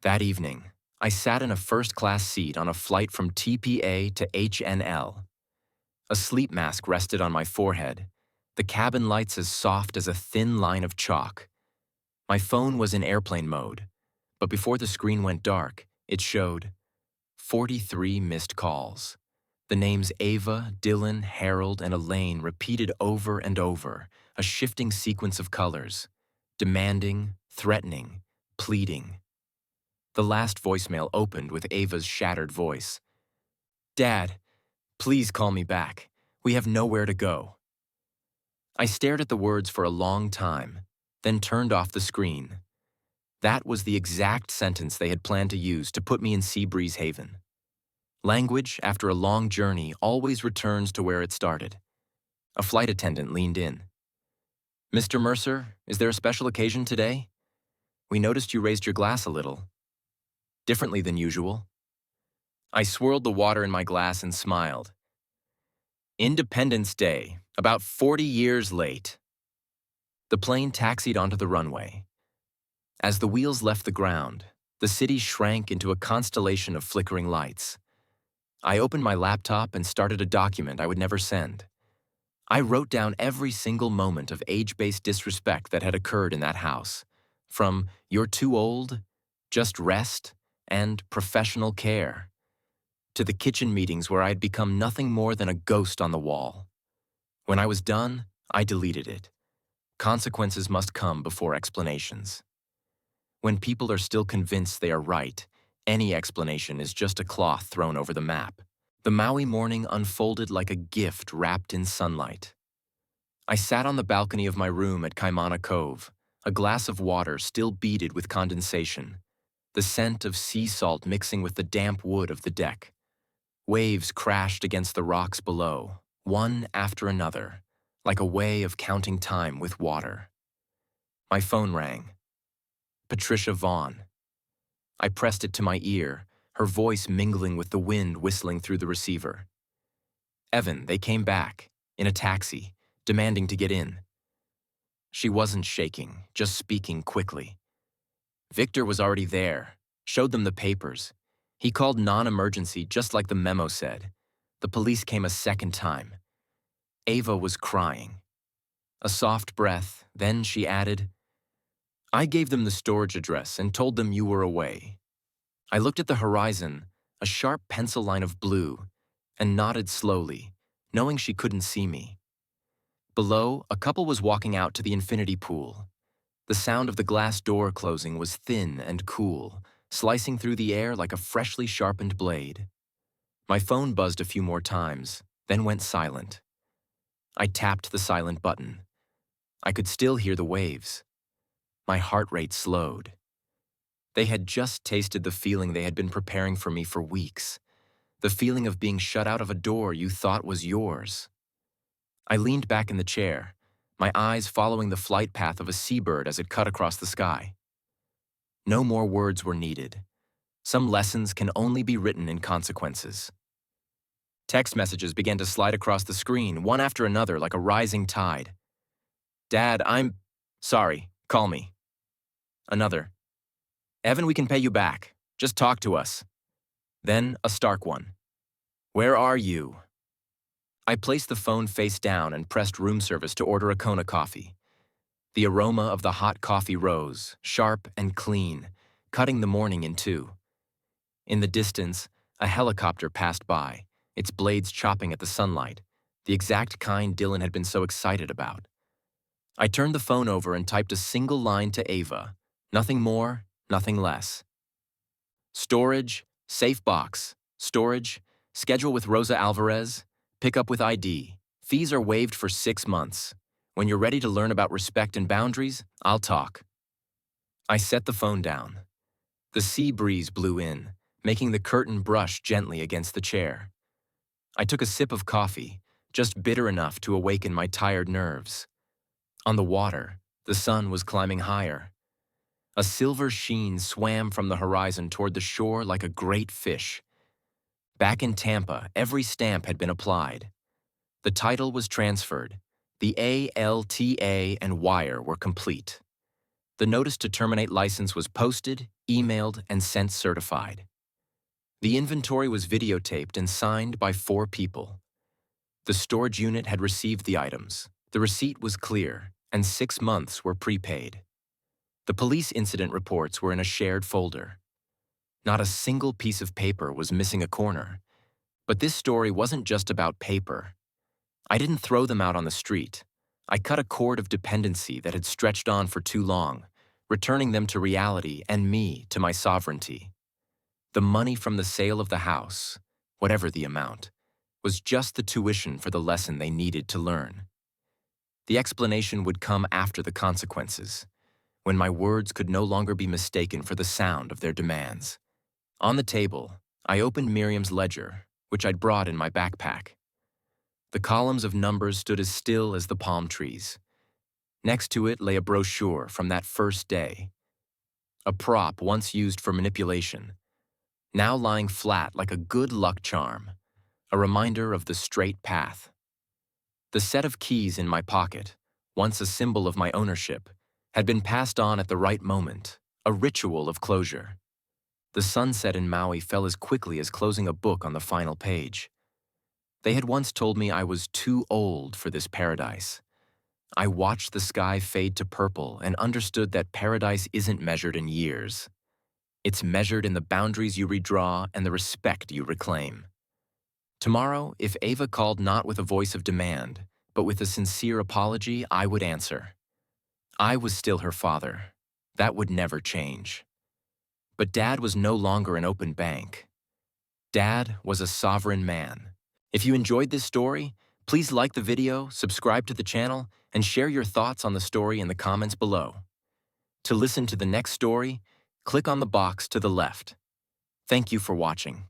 That evening, I sat in a first-class seat on a flight from TPA to HNL. A sleep mask rested on my forehead, the cabin lights as soft as a thin line of chalk. My phone was in airplane mode, but before the screen went dark, it showed 43 missed calls. The names Ava, Dylan, Harold, and Elaine repeated over and over, a shifting sequence of colors, demanding, threatening, pleading. The last voicemail opened with Ava's shattered voice. Dad, please call me back. We have nowhere to go. I stared at the words for a long time, then turned off the screen. That was the exact sentence they had planned to use to put me in Seabreeze Haven. Language, after a long journey, always returns to where it started. A flight attendant leaned in. Mr. Mercer, is there a special occasion today? We noticed you raised your glass a little. Differently than usual. I swirled the water in my glass and smiled. Independence Day, about 40 years late. The plane taxied onto the runway. As the wheels left the ground, the city shrank into a constellation of flickering lights. I opened my laptop and started a document I would never send. I wrote down every single moment of age-based disrespect that had occurred in that house, from "you're too old," "just rest," and "professional care," to the kitchen meetings where I had become nothing more than a ghost on the wall. When I was done, I deleted it. Consequences must come before explanations. When people are still convinced they are right, any explanation is just a cloth thrown over the map. The Maui morning unfolded like a gift wrapped in sunlight. I sat on the balcony of my room at Kaimana Cove, a glass of water still beaded with condensation, the scent of sea salt mixing with the damp wood of the deck. Waves crashed against the rocks below, one after another, like a way of counting time with water. My phone rang. Patricia Vaughn. I pressed it to my ear, her voice mingling with the wind whistling through the receiver. Evan, they came back, in a taxi, demanding to get in. She wasn't shaking, just speaking quickly. Victor was already there, showed them the papers. He called non-emergency just like the memo said. The police came a second time. Ava was crying. A soft breath, then she added, I gave them the storage address and told them you were away. I looked at the horizon, a sharp pencil line of blue, and nodded slowly, knowing she couldn't see me. Below, a couple was walking out to the infinity pool. The sound of the glass door closing was thin and cool, slicing through the air like a freshly sharpened blade. My phone buzzed a few more times, then went silent. I tapped the silent button. I could still hear the waves. My heart rate slowed. They had just tasted the feeling they had been preparing for me for weeks. The feeling of being shut out of a door you thought was yours. I leaned back in the chair, my eyes following the flight path of a seabird as it cut across the sky. No more words were needed. Some lessons can only be written in consequences. Text messages began to slide across the screen, one after another like a rising tide. Dad, I'm sorry, call me. Another. Evan, we can pay you back. Just talk to us. Then a stark one. Where are you? I placed the phone face down and pressed room service to order a Kona coffee. The aroma of the hot coffee rose, sharp and clean, cutting the morning in two. In the distance, a helicopter passed by, its blades chopping at the sunlight, the exact kind Dylan had been so excited about. I turned the phone over and typed a single line to Ava. Nothing more, nothing less. Storage, safe box. Storage, schedule with Rosa Alvarez, pick up with ID. Fees are waived for 6 months. When you're ready to learn about respect and boundaries, I'll talk. I set the phone down. The sea breeze blew in, making the curtain brush gently against the chair. I took a sip of coffee, just bitter enough to awaken my tired nerves. On the water, the sun was climbing higher. A silver sheen swam from the horizon toward the shore like a great fish. Back in Tampa, every stamp had been applied. The title was transferred. The ALTA and wire were complete. The notice to terminate license was posted, emailed, and sent certified. The inventory was videotaped and signed by 4 people. The storage unit had received the items. The receipt was clear, and 6 months were prepaid. The police incident reports were in a shared folder. Not a single piece of paper was missing a corner. But this story wasn't just about paper. I didn't throw them out on the street. I cut a cord of dependency that had stretched on for too long, returning them to reality and me to my sovereignty. The money from the sale of the house, whatever the amount, was just the tuition for the lesson they needed to learn. The explanation would come after the consequences, when my words could no longer be mistaken for the sound of their demands. On the table, I opened Miriam's ledger, which I'd brought in my backpack. The columns of numbers stood as still as the palm trees. Next to it lay a brochure from that first day. A prop once used for manipulation, now lying flat like a good luck charm, a reminder of the straight path. The set of keys in my pocket, once a symbol of my ownership, had been passed on at the right moment, a ritual of closure. The sunset in Maui fell as quickly as closing a book on the final page. They had once told me I was too old for this paradise. I watched the sky fade to purple and understood that paradise isn't measured in years. It's measured in the boundaries you redraw and the respect you reclaim. Tomorrow, if Ava called not with a voice of demand, but with a sincere apology, I would answer. I was still her father. That would never change. But Dad was no longer an open bank. Dad was a sovereign man. If you enjoyed this story, please like the video, subscribe to the channel, and share your thoughts on the story in the comments below. To listen to the next story, click on the box to the left. Thank you for watching.